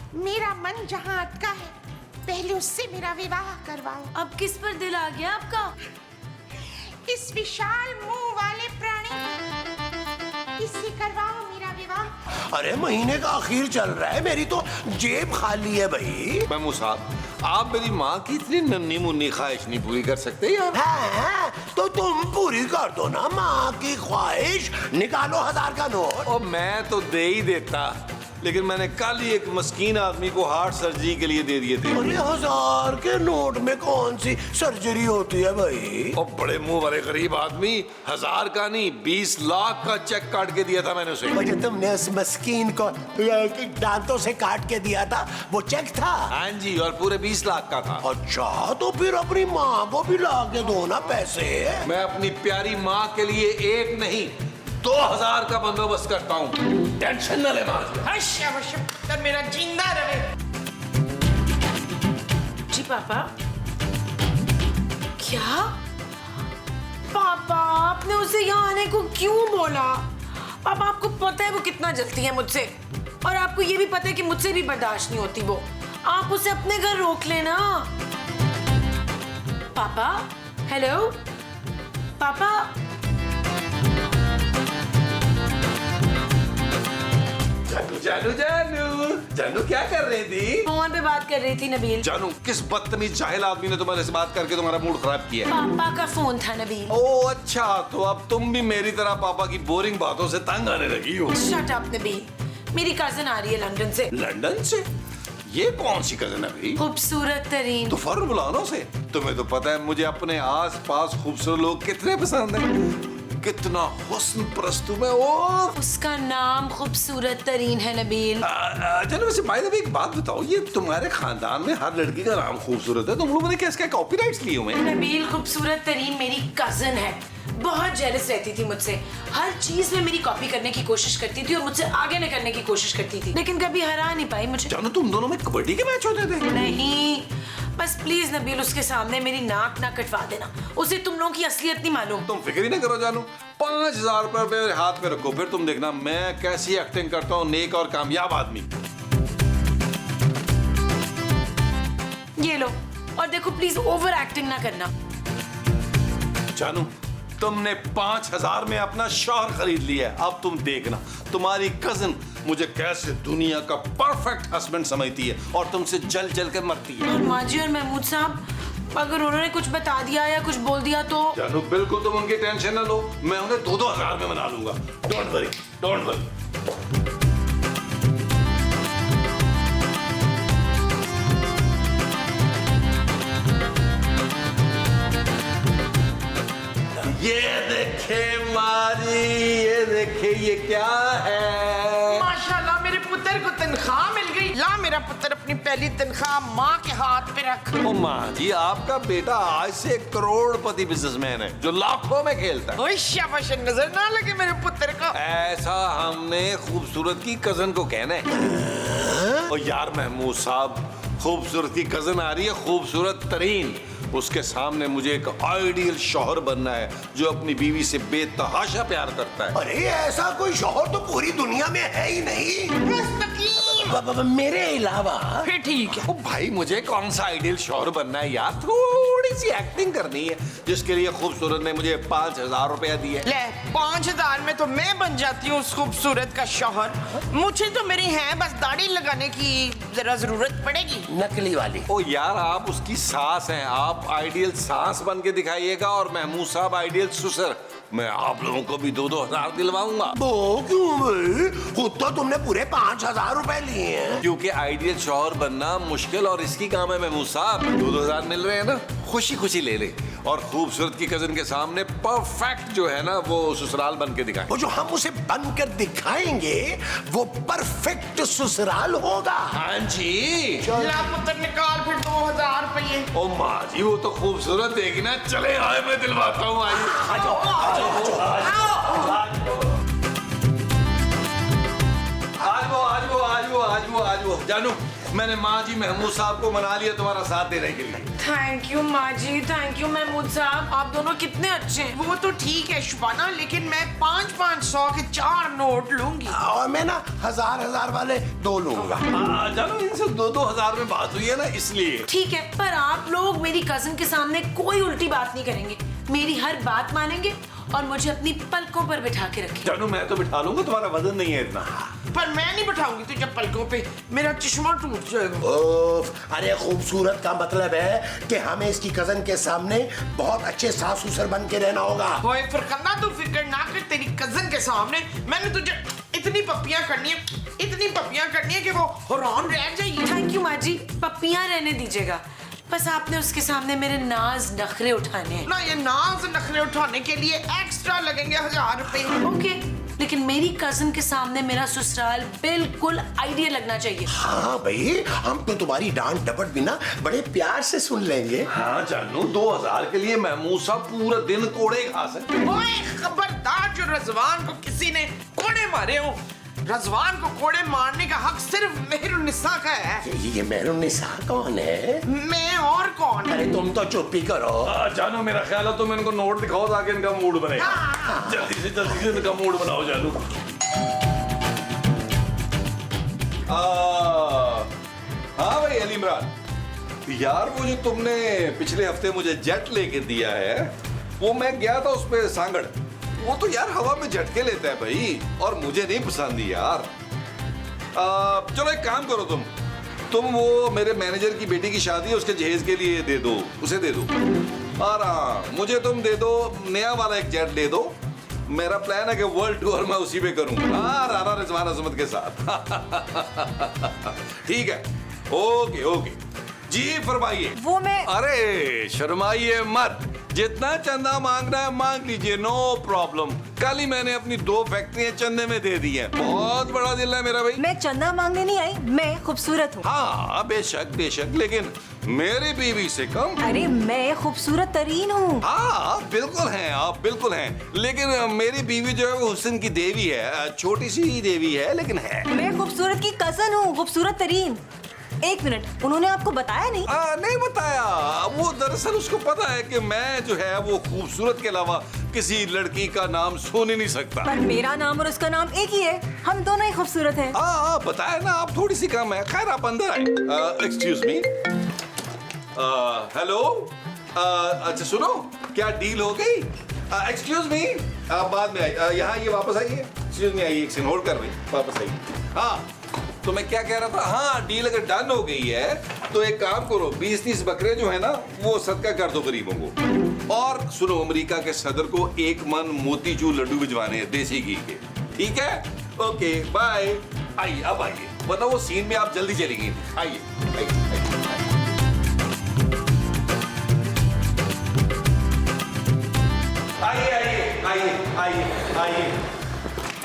मेरा मन जहाँ अटका है पहले उससे मेरा विवाह करवाओ। अब किस पर दिल आ गया आपका? इस विशाल मुंह वाले प्राणी, इससे करवाओ मेरा विवाह। अरे महीने का आखिर चल रहा है, मेरी तो जेब खाली है भाई। महमूद साहब, आप मेरी माँ की इतनी नन्ही मुन्नी ख्वाहिश नहीं पूरी कर सकते यार? हाँ, तो तुम पूरी कर दो ना माँ की ख्वाहिश, निकालो 1000 का नोट। और मैं तो दे ही देता, लेकिन मैंने कल ही एक मस्कीन आदमी को हार्ट सर्जरी के लिए दे दिए थे। अरे 1000 के नोट में कौन सी सर्जरी होती है भाई? और बड़े मुंह वाले गरीब आदमी 1000 का नहीं 20 लाख का चेक काट के दिया था मैंने उसे। मुझे तुमने उस मस्कीन को दांतों से काट के दिया था, वो चेक था? हाँ जी, और पूरे 20 लाख का था। अच्छा, तो फिर अपनी माँ को भी ला के दो ना पैसे। मैं अपनी प्यारी माँ के लिए 1 नहीं 2000 का बंदोबस्त करता हूँ, टेंशन न ले माँ। पुत्र मेरा जिंदा रहे। जी पापा। क्या पापा, आपने उसे यहाँ आने को क्यों बोला? पापा, आपको पता है वो कितना जलती है मुझसे, और आपको ये भी पता है कि मुझसे भी बर्दाश्त नहीं होती वो। आप उसे अपने घर रोक लेना। पापा, हेलो पापा। जानू जानू जानू क्या कर रही थी? फोन पे बात कर रही थी नबील। जानू, किस बदतमीज जाहिल आदमी ने तुम्हारे से बात करके तुम्हारा मूड खराब किया? पापा का फोन था नबील। ओ अच्छा, तो अब तुम भी मेरी तरह पापा की बोरिंग बातों से तंग आने लगी हो। शट अप नबील, मेरी कजन आ रही है लंदन से। लंदन से? ये कौन सी कजन है भाई? खूबसूरत तरीन। तो फौरन बुला लो उसे। तुम्हें तो पता है मुझे अपने आस पास खूबसूरत लोग कितने पसंद हैं। कितना हुस्न परस्तू मैं। ओ, उसका नाम खूबसूरत तरीन है नबील। चलो वैसे भाई एक बात बताओ, ये तुम्हारे खानदान में हर लड़की का नाम खूबसूरत है, तुम लोगों ने कैसे कॉपीराइट्स लिए हुए? नबील, खूबसूरत तरीन मेरी कजन है, बहुत जेलस रहती थी मुझसे, हर चीज में मेरी कॉपी करने की कोशिश करती थी और मुझसे आगे न करने की कोशिश करती थी, लेकिन कभी हरा नहीं पाई मुझे। जानो, तुम दोनों में कबड्डी के मैच होते थे? नहीं, बस प्लीज नबील उसके सामने मेरी नाक ना कटवा देना, उसे तुम लोगों की असलियत नहीं मालूम। तुम फिक्र ही ना करो जानू, 5000 रुपए मेरे हाथ में रखो, फिर तुम देखना मैं कैसी एक्टिंग करता हूँ नेक और कामयाब आदमी। ये लो, और देखो प्लीज ओवर एक्टिंग ना करना। जानू, तुमने 5000 में अपना शौहर खरीद लिया है, अब तुम देखना तुम्हारी कजन मुझे कैसे दुनिया का परफेक्ट हस्बैंड समझती है और तुमसे जल जल कर मरती है। और माजी और महमूद साहब, अगर उन्होंने कुछ बता दिया या कुछ बोल दिया तो? जानू, बिल्कुल तुम उनकी टेंशन ना लो, मैं उन्हें 2-2 हजार में मना लूंगा। Don't worry, don't worry. ये देखे मारी, ये देखे, ये क्या है? माशाल्लाह, मेरे पुत्र को तनख्वाह मिल गई। ला मेरा पुत्र अपनी पहली तनख्वाह माँ के हाथ पे रख। ओ माँ जी, आपका बेटा आज से करोड़पति बिजनेसमैन है जो लाखों में खेलता है। ओए शाबाश, नजर ना लगे मेरे पुत्र को। ऐसा हमने खूबसूरत की कजन को कहना है। और यार महमूद साहब, खूबसूरत की कजन आ रही है, खूबसूरत तरीन, उसके सामने मुझे एक आइडियल शौहर बनना है जो अपनी बीवी से बेतहाशा प्यार करता है। अरे ऐसा कोई शौहर तो पूरी दुनिया में है ही नहीं मेरे अलावा। फिर ठीक है। ओ भाई, मुझे कौन सा आइडियल शौहर बनना है यार, थोड़ी सी एक्टिंग करनी है, जिसके लिए खूबसूरत ने मुझे 5000 रुपया दिए। ले, 5000 में तो मैं बन जाती हूँ उस खूबसूरत का शौहर। मुझे तो मेरी है बस दाढ़ी लगाने की जरा जरूरत पड़ेगी। नकली वाली। ओ यार, आप उसकी सास हैं, आप आइडियल सास बन के दिखाइएगा और महमूद साहब आइडियल ससुर। मैं आप लोगों को भी 2-2 हजार दिलवाऊंगा। वो क्यों भाई? खुद तो तुमने पूरे 5000 रुपए लिए हैं। क्योंकि आइडियल शौहर बनना मुश्किल और इसकी काम है महमूद साहब। 2-2 हजार मिल रहे हैं ना, खुशी खुशी ले ले और खूबसूरत की कजन के सामने परफेक्ट जो है ना वो ससुराल बन के दिखाएं। वो जो हम उसे बन कर दिखाएंगे वो परफेक्ट ससुराल होगा। हाँ जी। ला पुत्र, निकाल फिर 2000 रुपये। ओ माँ जी, वो तो खूबसूरत देगी ना, चले आए, मैं दिलवाता हूँ। आइए आज वो आज वो जानू, मैंने माँ जी महमूद साहब को मना लिया तुम्हारा साथ देने के लिए। थैंक यू माँ जी, थैंक यू महमूद साहब, आप दोनों कितने अच्छे हैं। वो तो ठीक है शुबाना, लेकिन मैं 500 के 4 नोट लूंगी। और मैं ना 1000 वाले 2 लूंगा। जानू इनसे 2-2 हजार में बात हुई है ना, इसलिए। ठीक है, पर आप लोग मेरी कजिन के सामने कोई उल्टी बात नहीं करेंगे, मेरी हर बात मानेंगे और मुझे अपनी पलकों पर बिठा के रखें। जानू मैं तो बिठा लूंगा, तुम्हारा वजन नहीं है इतना। पर मैं नहीं बैठाऊंगी तुझे पलकों पे, मेरा चश्मा टूट जाएगा। ओफ, अरे खूबसूरत का मतलब है कि हमें इसकी कजन के सामने बहुत अच्छे सास ससुर बन के रहना होगा। होए फरकंदा, तू फिक्र ना कर, तेरी कजन के सामने मैंने तुझे इतनी पप्पियां करनी है कि वो हैरान रह जाएगी। थैंक यू माँ जी, पप्पियां रहने दीजिएगा, बस आपने उसके सामने मेरे नाज नखरे उठाने हैं। ना ये नाज नखरे उठाने के लिए एक्स्ट्रा लगेंगे 1000 रुपए। ओके, लेकिन मेरी कजिन के सामने मेरा ससुराल बिल्कुल आइडिया लगना चाहिए। हाँ भाई, हम तो तुम्हारी डांट डपट भी ना बड़े प्यार से सुन लेंगे। हाँ जानू, 2000 के लिए महमूद साहब पूरा दिन कोड़े खा सकते। ओए खबरदार, जो रजवान को किसी ने कोड़े मारे हो, रजवान को कोड़े मारने का हक सिर्फ मेहरुन्निसा का है। ये मेहरुन्निसा कौन है? मैं और कौन? अरे तुम तो चुप ही करो। जानू मेरा ख्याल है तुम इनको नोट दिखाओ ताकि इनका मूड बने। जल्दी से इनका मूड बनाओ जानू। हाँ भाई अली इमरान यार, वो जो तुमने पिछले हफ्ते मुझे जेट लेके दिया है, वो मैं गया था उस पे सांगड़, वो तो यार हवा में झटके लेता है भाई, और मुझे नहीं पसंद यार। चलो एक काम करो, तुम वो मेरे मैनेजर की बेटी की शादी है, उसके जहेज के लिए दे दो, उसे दे दो। और हाँ, मुझे तुम दे दो नया वाला एक जेट दे दो। मेरा प्लान है कि वर्ल्ड टूर मैं उसी पे करूं, हाँ, राना रिजवान अजमत के साथ। ठीक है, ओके ओके जी, फरमाइए। वो मैं अरे शर्माइए मत, जितना चंदा मांगना है मांग लीजिए, नो प्रॉब्लम। कल ही मैंने अपनी 2 फैक्ट्रियां चंदे में दे दी हैं, बहुत बड़ा दिल है मेरा भाई। मैं चंदा मांगने नहीं आई, मैं खूबसूरत हूँ। हाँ बेशक बेशक, लेकिन मेरी बीवी से कम। अरे मैं खूबसूरत तरीन हूँ। हाँ बिल्कुल हैं आप, बिल्कुल हैं, लेकिन मेरी बीवी जो है वो हुस्न की देवी है, छोटी सी देवी है लेकिन है। मैं खूबसूरत की कजन हूँ, खूबसूरत तरीन। एक मिनट, उन्होंने आपको बताया नहीं? नहीं बताया, वो दरअसल उसको पता है कि मैं जो है वो खूबसूरत के अलावा किसी लड़की का नाम सुन ही नहीं सकता। पर मेरा नाम और उसका नाम एक ही है, हम दोनों ही खूबसूरत हैं। हाँ बताया ना, आप थोड़ी सी कम है। खैर आप अंदर आए। एक्सक्यूज मी, हेलो, अच्छा सुनो, क्या डील हो गई? एक्सक्यूज मी, आप बाद में आइए, यहाँ आइए, वापस आइए। एक्सक्यूज मी, आइए, एक सेकंड होल्ड कर भाई, वापस आइए। हाँ तो मैं क्या कह रहा था, हाँ डील अगर डन हो गई है तो एक काम करो, 20-30 बकरे जो है ना वो सदका कर दो गरीबों को। और सुनो, अमेरिका के सदर को 1 मन मोतीचूर लड्डू भिजवाने हैं देसी घी के, ठीक है? Okay bye. आइए अब आइए, वरना वो सीन में आप जल्दी चलेंगे। आइए आइए आइए आइए आइए आइए।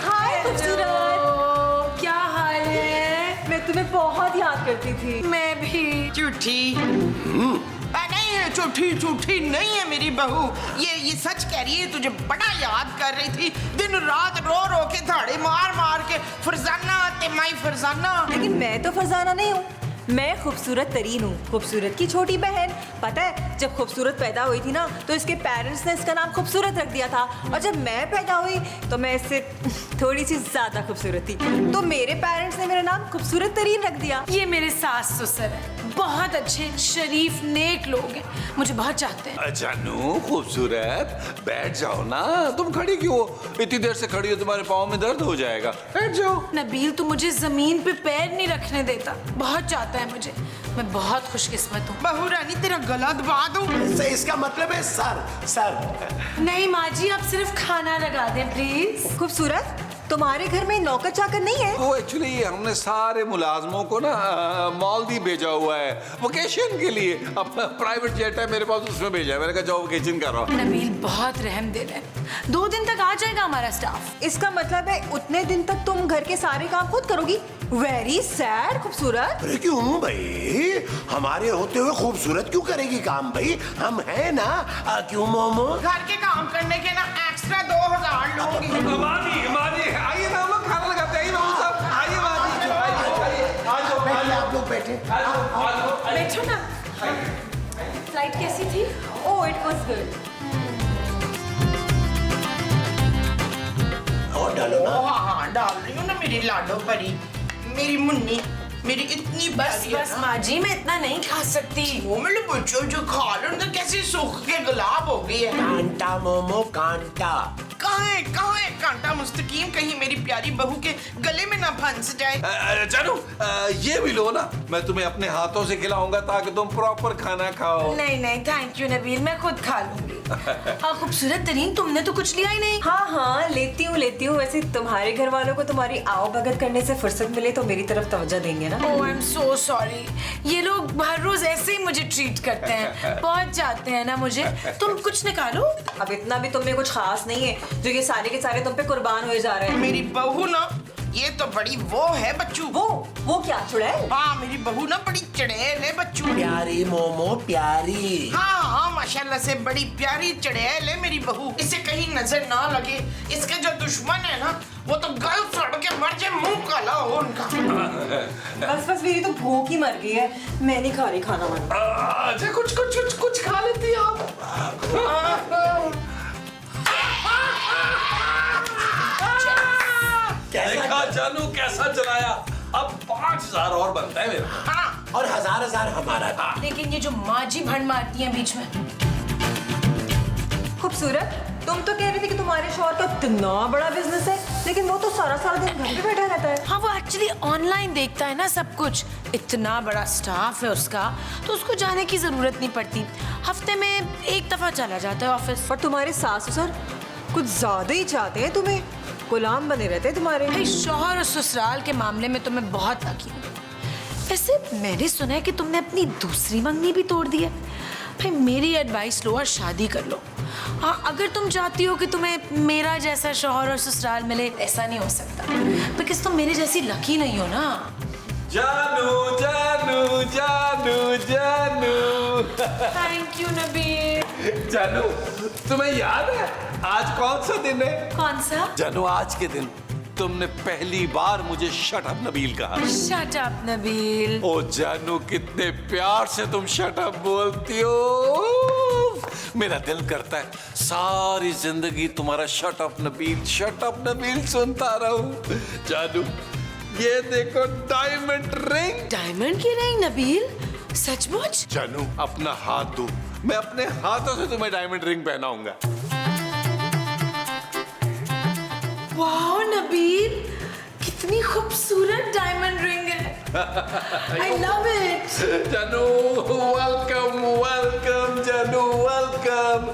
हाय खूबसूरत, क्या हाल है? मैं तुम्हें बहुत याद करती थी। मैं भी। झूठी नहीं, झूठी नहीं है मेरी बहू, ये सच कह रही है, तुझे बड़ा याद कर रही थी, दिन रात रो रो के धाड़े मार मार के, फरजाना ते माई फरजाना। लेकिन मैं तो फरजाना नहीं हूँ, मैं खूबसूरत तरीन हूँ, खूबसूरत की छोटी बहन। पता है, जब खूबसूरत पैदा हुई थी ना तो इसके पेरेंट्स ने इसका नाम खूबसूरत रख दिया था, और जब मैं पैदा हुई तो मैं इससे थोड़ी सी ज्यादा खूबसूरत थी, तो मेरे पेरेंट्स ने मेरा नाम खूबसूरत तरीन रख दिया। ये मेरे सास ससुर है, बहुत अच्छे शरीफ नेक लोग हैं, मुझे बहुत चाहते हैं। जानू खूबसूरत, बैठ जाओ ना, तुम खड़ी क्यों हो? इतनी देर से खड़ी हो, तुम्हारे पाँव में दर्द हो जाएगा, बैठ जाओ। नबील तो मुझे जमीन पे पैर नहीं रखने देता, बहुत चाहता है मुझे, मैं बहुत खुशकिस्मत हूँ। बहू रानी तेरा गला दबा दूं? इसका मतलब है सर। नहीं माँ जी, आप सिर्फ खाना लगा दें प्लीज। खूबसूरत, तुम्हारे घर में नौकर चाकर नहीं है? वो एक्चुअली हमने सारे मुलाजमों को ना मालदीव भेजा हुआ है वेकेशन के लिए, अपना प्राइवेट जेट है मेरे पास, उसमें भेजा है। मैंने कहा जाओ वेकेशन करो। नबील बहुत रहम दे रहे हैं, 2 दिन तक आ जाएगा हमारा स्टाफ। इसका मतलब है उतने दिन तक तुम घर के सारे काम खुद करोगी? वेरी सैड खूबसूरत। अरे क्यों भाई, हमारे होते हुए खूबसूरत क्यों करेगी काम भाई, हम हैं ना। क्यों मोमो? घर के काम करने के ना एक्स्ट्रा 2000 लूंगी। माजी आइए ना, हम लोग खाना लगाते हैं। आइए माजी, आइए, आओ बैठे। बैठो ना। फ्लाइट कैसी थी? Oh it was good. और डालो ना। हाँ डाल रही हूँ ना मेरी लाडो परी, मेरी मुन्नी, मेरी इतनी बस प्यारी है बस ना। माँ जी, मैं इतना नहीं खा सकती। वो मेरे बच्चों जो खा लो ना कैसे सूख के गुलाब हो गई है। कांटा मोमो कांटा। कहाँ है कांटा मुस्तकीम, कहीं मेरी प्यारी बहू के गले में ना फंस जाए। जानू ये भी लो ना, मैं तुम्हें अपने हाथों से खिलाऊंगा ताकि तुम प्रॉपर खाना खाओ। नहीं नहीं थैंक यू नबील, मैं खुद खा लूंगी। हाँ खूबसूरत तरीन, तुमने तो कुछ लिया ही नहीं। हाँ हाँ लेती हूँ। वैसे तुम्हारे घर वालों को तुम्हारी आओ भगत करने से फुर्सत मिले तो मेरी तरफ तवज्जो देंगे ना। ओह आई एम सो सॉरी, ये लोग हर रोज ऐसे ही मुझे ट्रीट करते हैं, पहुंच जाते हैं ना मुझे। तुम कुछ निकालो। अब इतना भी तुम में कुछ खास नहीं है जो ये सारे के सारे तुम पे कुर्बान हुए जा रहे हैं। मेरी बहू ना ये तो बड़ी वो है बच्चू। वो क्या चुड़ैल? हाँ मेरी बहू ना बड़ी चड़ैल है बच्चू। प्यारी मोमो प्यारी। हाँ माशाल्लाह से बड़ी प्यारी चड़ैल है मेरी बहू। इसे कहीं नजर ना लगे, इसके जो दुश्मन है ना वो तो गल सड़ के मर जाए, मुंह काला हो उनका। बस मेरी तो भूख ही मर गई है, मैं नहीं खा रही खाना वाना। अच्छा कुछ खा लेती आप। देखा जानू कैसा चलाया, अब 5000 और बनता है मेरा। हाँ और 1000 हमारा था। लेकिन ये जो माँ जी भंड मारती हैं बीच में। खूबसूरत, तुम तो कह रही थी कि तुम्हारे शौहर का इतना बड़ा बिजनेस है, लेकिन वो तो सारा दिन घर पे बैठा रहता है। हाँ वो एक्चुअली ऑनलाइन देखता है ना सब कुछ, इतना बड़ा स्टाफ है उसका, तो उसको जाने की जरूरत नहीं पड़ती। हफ्ते में एक दफा चला जाता है ऑफिस। पर तुम्हारे सास ससुर कुछ ज्यादा ही चाहते हैं तुम्हें, गुलाम बने रहते हैं तुम्हारे। भाई शौहर और ससुराल के मामले में तो मैं बहुत लकी हूँ। वैसे मैंने सुना है कि तुमने अपनी दूसरी मंगनी भी तोड़ दी है। भाई मेरी एडवाइस लो और शादी कर लो। हाँ अगर तुम चाहती हो कि तुम्हें मेरा जैसा शौहर और ससुराल मिले, ऐसा नहीं हो सकता बिकॉज तुम मेरे जैसी लकी नहीं हो ना। जानू जानू जानू जानू। Thank you Nabeel. जानू तुम्हें याद है आज कौन सा दिन है? कौन सा? जानू आज के दिन तुमने पहली बार मुझे शट अप नबील कहा। Shut up Nabeel. ओ जानू कितने प्यार से तुम शट अप बोलती हो, मेरा दिल करता है सारी जिंदगी तुम्हारा शट अप नबील सुनता रहूं। जानू ये देखो डायमंड रिंग। डायमंड की रिंग नबील, सचमुच? जानू अपना हाथ दो, मैं अपने हाथों से तुम्हें डायमंड रिंग पहनाऊंगा। वाह नबील, कितनी खूबसूरत डायमंड रिंग है। I love it. जानू वेलकम जानू वेलकम।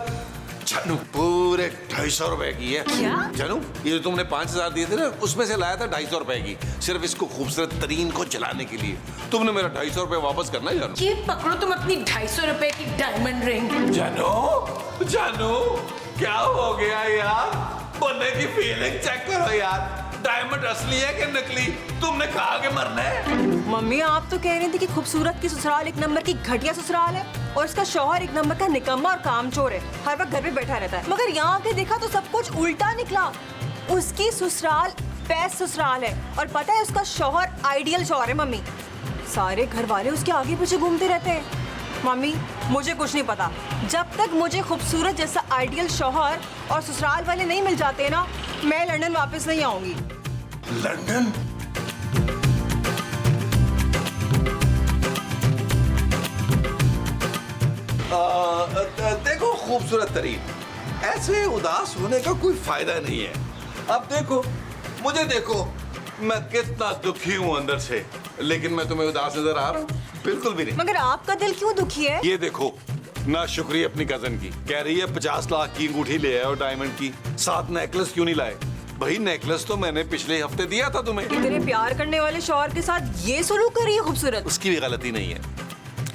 जानू पूरे 250 रुपए की है। क्या? जानू ये जो तुमने 5000 दिए थे ना उसमें से लाया था 250 रुपए की, सिर्फ इसको खूबसूरत तरीन को जलाने के लिए। तुमने मेरा 250 रुपए वापस करना है जानू। ये पकड़ो तुम अपनी 250 रुपए की डायमंड रिंग। जानू क्या हो गया यार, बनने की फीलिंग चेक करो यार, डायमंड असली है कि नकली? तुमने कहा कि मरना है। मम्मी आप तो कह रही थी कि खूबसूरत की ससुराल एक नंबर की घटिया ससुराल है और इसका शौहर एक नंबर का निकम्मा और कामचोर है, हर वक्त घर पे बैठा रहता है। मगर यहाँ आके देखा तो सब कुछ उल्टा निकला। उसकी ससुराल बेस्ट ससुराल है और पता है उसका शौहर आइडियल शौहर है। मम्मी सारे घर वाले उसके आगे पीछे घूमते रहते हैं। मम्मी मुझे कुछ नहीं पता, जब तक मुझे खूबसूरत जैसा आइडियल शौहर और ससुराल वाले नहीं मिल जाते ना, मैं लंदन वापस नहीं आऊंगी। लंदन? देखो खूबसूरत तरीन, ऐसे उदास होने का कोई फायदा नहीं है। अब देखो मुझे देखो, मैं कितना दुखी हूँ अंदर से, लेकिन मैं तुम्हें उदास नजर आ रहा हूँ? बिल्कुल भी नहीं। मगर आपका दिल क्यों दुखी है? ये देखो ना शुक्रिया अपनी कजन की, कह रही है 50 लाख की अंगूठी ले आए और डायमंड की, साथ नेकलेस क्यों नहीं लाए? भाई नेकलेस तो मैंने पिछले हफ्ते दिया था तुम्हें। इतने प्यार करने वाले शौहर के साथ ये सलूक कर रही है खूबसूरत। उसकी भी गलती नहीं है,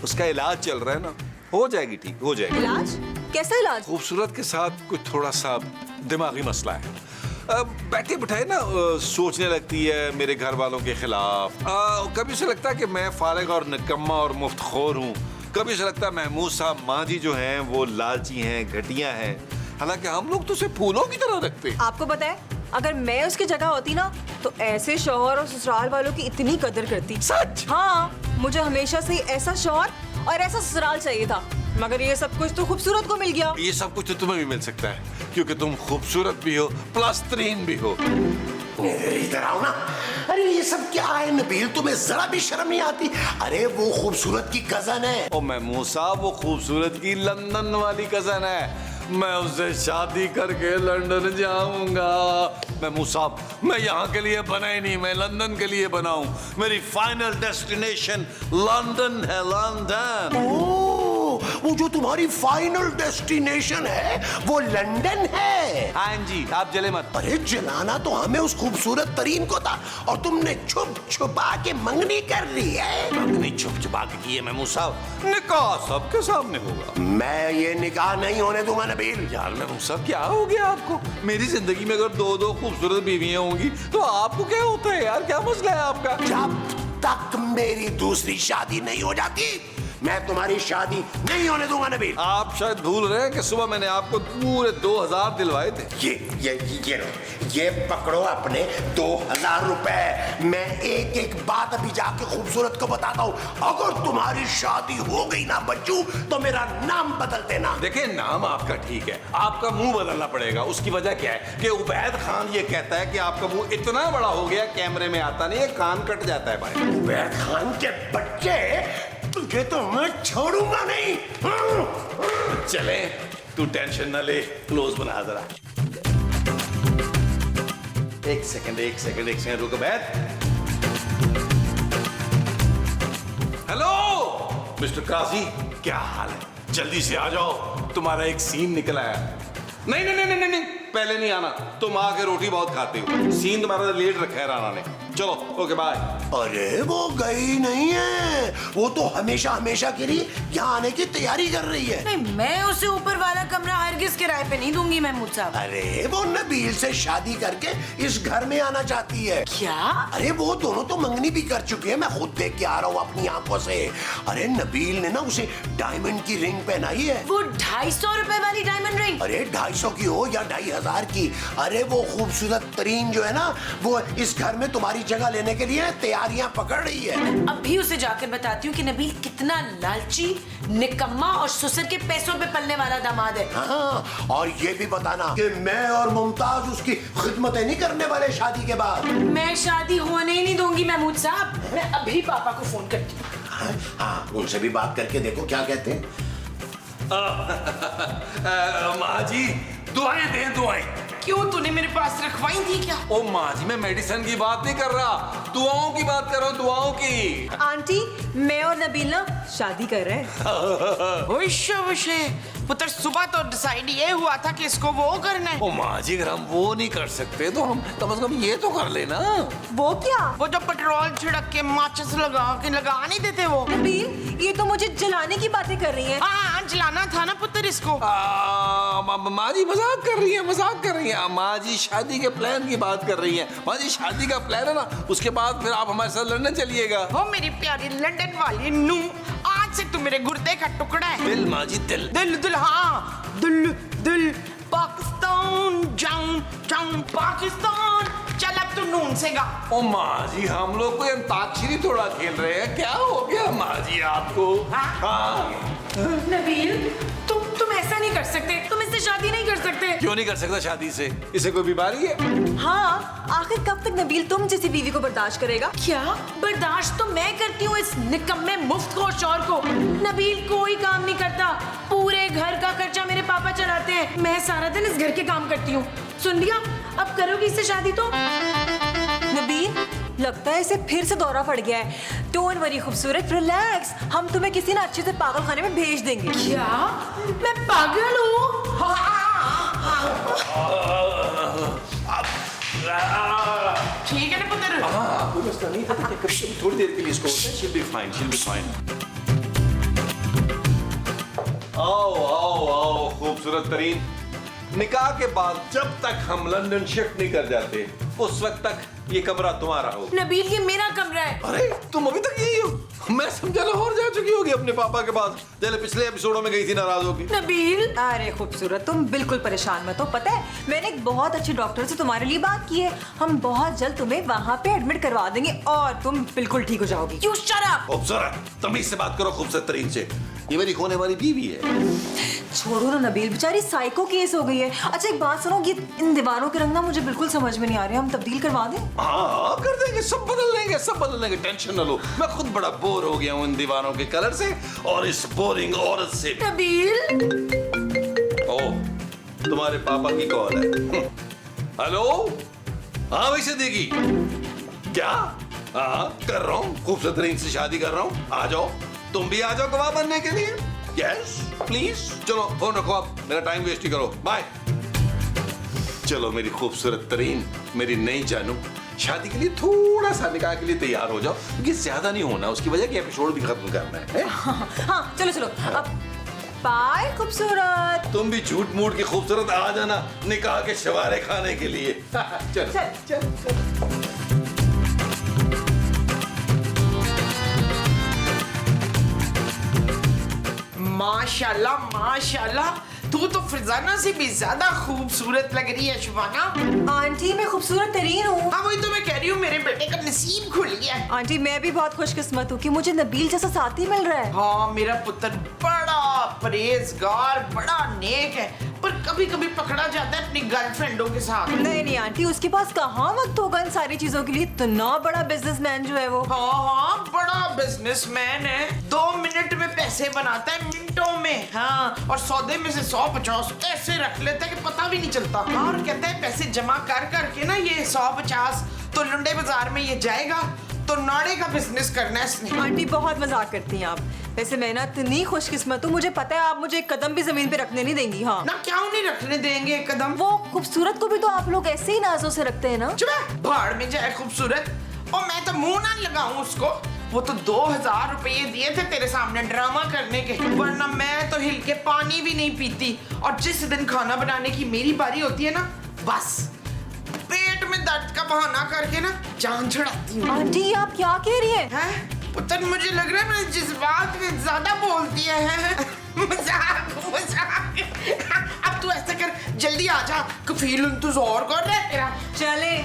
उसका इलाज चल रहा है ना, हो जाएगी ठीक, हो जाएगी। इलाज? कैसा इलाज? खूबसूरत के साथ कुछ थोड़ा सा दिमागी मसला है। बैठे बिठाए ना सोचने लगती है मेरे घर वालों के खिलाफ। कभी उसे लगता है कि मैं फारिग और निकम्मा और मुफ्तखोर हूँ, कभी उसे लगता है महमूद साहब माँ जी जो हैं वो लालची हैं, घटिया हैं, हालांकि हम लोग तो उसे फूलों की तरह रखते हैं। आपको पता है अगर मैं उसकी जगह होती ना तो ऐसे शौहर और ससुराल वालों की इतनी कदर करती। सच? हाँ, मुझे हमेशा से ही ऐसा शौहर और ऐसा ससुराल चाहिए था, मगर ये सब कुछ तो खूबसूरत को मिल गया। ये सब कुछ तो तुम्हें भी मिल सकता है क्योंकि तुम खूबसूरत भी हो प्लस तरीन भी हो। इधर आओ ना। अरे ये सब क्या है नबील, तुम्हें जरा भी शर्म नहीं आती? अरे वो खूबसूरत की कजन है। ओ महमूद साहब, वो खूबसूरत की लंदन वाली कजन है। मैं उससे शादी करके लंदन जाऊंगा। महमूद साहब, मैं यहाँ के लिए बना ही नहीं, मैं लंदन के लिए बना हूँ। मेरी फाइनल डेस्टिनेशन लंदन है, लंदन। ओह, वो जो तुम्हारी फाइनल डेस्टिनेशन है वो लंदन है। हाँ जी, आप जले मत। अरे जलाना तो हमें उस खूबसूरत तरीन को था और तुमने छुप छुपा के मंगनी कर ली है। मंगनी छुप छुपा के की है महमूद साहब, निकाह सबके सामने होगा। मैं ये निकाह नहीं होने दूंगा नबील। यार महमूद साहब, क्या हो गया आपको? मेरी जिंदगी में अगर दो खूबसूरत बीवियां होंगी तो आपको क्या होता है यार? क्या मसला है आपका? जब तक मेरी दूसरी शादी नहीं हो जाती मैं तुम्हारी शादी नहीं होने दूंगा नबील। आप शायद भूल रहे हैं कि सुबह मैंने आपको पूरे 2000 दिलवाए थे। ये पकड़ो अपने 2000 रुपए। मैं एक एक बात अभी जाके खूबसूरत को बताता हूँ। अगर तुम्हारी शादी हो गई ना बच्चू तो मेरा नाम बदल देना। देखिए, नाम आपका ठीक है, आपका मुंह बदलना पड़ेगा। उसकी वजह क्या है कि उबैद खान ये कहता है कि आपका मुंह इतना बड़ा हो गया कैमरे में आता नहीं है, कान कट जाता है भाई। उबैद खान के बच्चे, तुझे तो मैं छोड़ूंगा नहीं। चले, तू टेंशन न ले, क्लोज बना जरा। एक सेकंड रुको बैठ। हेलो मिस्टर काजी, क्या हाल है? जल्दी से आ जाओ, तुम्हारा एक सीन निकल आया। नहीं, पहले नहीं आना, तुम आके रोटी बहुत खाते हो। सीन तुम्हारा लेट रखा है राना ने। चलो, ओके बाय। अरे वो गई नहीं है, वो तो हमेशा के लिए यहाँ आने की तैयारी कर रही है। नहीं, मैं उसे ऊपर वाला कमरा हरगिज किराए पे नहीं दूंगी महमूद साहब। अरे वो नबील से शादी करके इस घर में आना चाहती है। क्या? अरे वो दोनों तो मंगनी भी कर चुके हैं, मैं खुद देख के आ रहा हूँ अपनी आंखों से। अरे नबील ने ना उसे डायमंड की रिंग पहनाई है। वो 250 रुपए वाली डायमंड रिंग? अरे 250 की हो या 2500 की, अरे वो खूबसूरत तरीन जो है ना, वो इस घर में तुम्हारी जगह लेने के लिए तैयारियां पकड़ रही है। अभी उसे जाकर बताती हूँ कि नबील कितना लालची, निकम्मा और ससुर के पैसों पे पलने वाला दामाद है। हाँ, और ये भी बताना कि मैं और मुमताज उसकी खिदमतें नहीं करने वाले शादी के बाद। मैं शादी होने ही नहीं दूंगी महमूद साहब। मैं अभी पापा को फोन करती हूँ। हाँ, उनसे भी बात करके देखो क्या कहते हैं। माँ जी, दुआएं दें, दुआएं। क्यों, तूने मेरे पास रखवाई थी क्या? ओ माँ जी, मैं मेडिसिन की बात नहीं कर रहा, दुआओं की बात कर रहा हूँ, दुआओं की। आंटी, मैं और नबील ना शादी कर रहे हैं। विशे पुत्र, सुबह तो डिसाइड ये हुआ था कि इसको वो करना है। ओ माँ जी, अगर हम वो नहीं कर सकते तो हम कम से कम ये तो कर लेना। वो क्या? वो जो पेट्रोल छिड़क के माचिस लगा नहीं देते वो। नबील, ये तो मुझे जलाने की बातें कर रही है। हाँ, जलाना था ना पुत्र इसको। माँ जी मजाक कर रही है, मजाक कर रही है। माँ जी शादी के प्लान की बात कर रही है। माँ जी, शादी का प्लान है ना, उसके बाद फिर आप हमारे साथ लंदन चलिएगा। वो मेरी प्यारी लंदन वाली नू, आज से तू मेरे गुर्दे का टुकड़ा है। दिल माँ जी, दिल दिल, हाँ, दिल। पाकिस्तान जाऊं पाकिस्तान। चल अब तू नून से गा। ओ माँ जी, हम लोग कोई अंताक्षरी थोड़ा खेल रहे हैं, क्या हो गया माँ जी आपको? हाँ। नबील, तुम ऐसा नहीं कर सकते, तुम इससे शादी नहीं कर सकते। क्यों नहीं कर सकता शादी से? इसे कोई बीमारी है? हाँ, आखिर कब तक नबील तुम जैसी बीवी को बर्दाश्त करेगा? क्या बर्दाश्त तो मैं करती हूँ इस निकम्मे मुफ्तखोर शौहर को। नबील कोई काम नहीं करता, पूरे घर का खर्चा मेरे पापा चलाते हैं, मैं सारा दिन इस घर के काम करती हूँ। सुन लिया, अब करोगी इससे शादी तो? नबील, लगता है इसे फिर से दौरा पड़ गया है। डोंट वरी खूबसूरत, रिलैक्स, हम तुम्हें किसी ना अच्छे से पागल खाने में भेज देंगे। क्या मैं पागल हूँ? ठीक है ना पुत्र? हाँ, कोई मसला नहीं था, थोड़ी देर के लिए इसको होता है, she'll be fine, she'll be fine। आओ खूबसूरत तरीन, निकाह के बाद जब तक हम लंदन शिफ्ट नहीं कर जाते उस वक्त तक ये कमरा तुम्हारा हो। नबील, ये मेरा कमरा है। अरे तुम अभी तक यही हो? मैं समझा लाहौर जा चुकी होगी अपने पापा के पास, जैसे पिछले एपिसोडों में गई थी नाराज होगी। नबील, अरे खूबसूरत, तुम बिल्कुल परेशान मत हो। पता है मैंने एक बहुत अच्छे डॉक्टर से तुम्हारे लिए बात की है। हम बहुत जल्द तुम्हें वहाँ पे एडमिट करवा देंगे और तुम बिल्कुल ठीक हो जाओगी। You shut up. खूबसूरत, तमीज से बात करो खूबसूरत तरीन से, ये मेरी होने वाली बीवी है। छोड़ो ना नबील, बेचारी साइको केस हो गई है। अच्छा एक बात सुनो, ये इन दीवारों के रंग ना मुझे बिल्कुल समझ में नहीं आ रहे, हम तब्दील करवा दें? हाँ कर देंगे, सब बदल देंगे, सब बदल देंगे, टेंशन न लो। मैं खुद बड़ा बोर हो गया हूँ इन दीवारों के कलर से और इस बोरिंग औरत से। नबील, ओह, तुम्हारे पापा की कॉल है। हेलो, हाँ भाई सिद्दीकी, क्या? हाँ कर रहा हूँ, खूबसूरत तरीन से शादी कर रहा हूँ, आ जाओ, तुम भी आ जाओ गवाह बनने के लिए। यस प्लीज, चलो फोन रखो, आप मेरा टाइम वेस्ट ही करो, बाय। चलो मेरी खूबसूरत तरीन, मेरी नई जानू, शादी के लिए थोड़ा सा निकाह के लिए तैयार हो जाओ, क्योंकि ज्यादा नहीं होना, उसकी वजह कि एपिसोड भी खत्म करना है। हाँ चलो चलो अब बाय खूबसूरत। तुम भी झूठ मूठ के खूबसूरत आ जाना निकाह के शवारे खाने के लिए। चल चल। चल चल। माशाल्लाह माशाल्लाह, तू तो फरजाना से भी ज्यादा खूबसूरत लग रही है शुबाना। आंटी मैं खूबसूरत तरीन हूँ। हाँ वही तो मैं कह रही हूँ, मेरे बेटे का नसीब खुल गया है। आंटी मैं भी बहुत खुशकिस्मत हूँ कि मुझे नबील जैसा साथी मिल रहा है। हाँ मेरा पुत्र बड़ा परहेजगार, बड़ा नेक है, पर कभी कभी पकड़ा जाता है अपनी गर्लफ्रेंडों के साथ। नहीं नहीं आंटी, उसके पास कहाँ वक्त होगा इन सारी चीजों के लिए, इतना बड़ा बिजनेसमैन जो है वो। हाँ बड़ा बिजनेसमैन है, 2 मिनट में पैसे बनाता है, मिनटों में। हाँ, और सौदे में से 150 ऐसे रख लेता है कि पता भी नहीं चलता। और कहता है पैसे जमा कर करके ना ये 150 तो लुंडे बाजार में ये जाएगा, तो नाड़े का बिजनेस करना है इसने। आंटी बहुत मजाक करती हैं आप। वैसे मैं ना इतनी खुशकिस्मत हूँ, मुझे पता है आप मुझे एक कदम भी जमीन पे रखने नहीं देंगी। हाँ ना क्यों नहीं रखने देंगे कदम? वो खूबसूरत को भी तो आप लोग ऐसे ही नाजों से रखते हैं ना। चुप है, भाड़ में जाए खूबसूरत। और मैं तो मुंह ना लगाऊं उसको, वो तो 2000 रुपये दिए थे तेरे सामने ड्रामा करने के, वरना मैं तो हिल के पानी भी नहीं पीती। और जिस दिन खाना बनाने की मेरी बारी होती है ना, बस पेट में दर्द का बहाना करके ना जान छुड़ाती हूँ। आंटी आप क्या कह रही हैं? हैं? पुत्र मुझे लग रहा है मैं जज्बात में ज्यादा बोलती है। मजाक मजाक। अब तू ऐसा कर, जल्दी आ जा, कफील इंतजार कर रहा है तेरा। चले।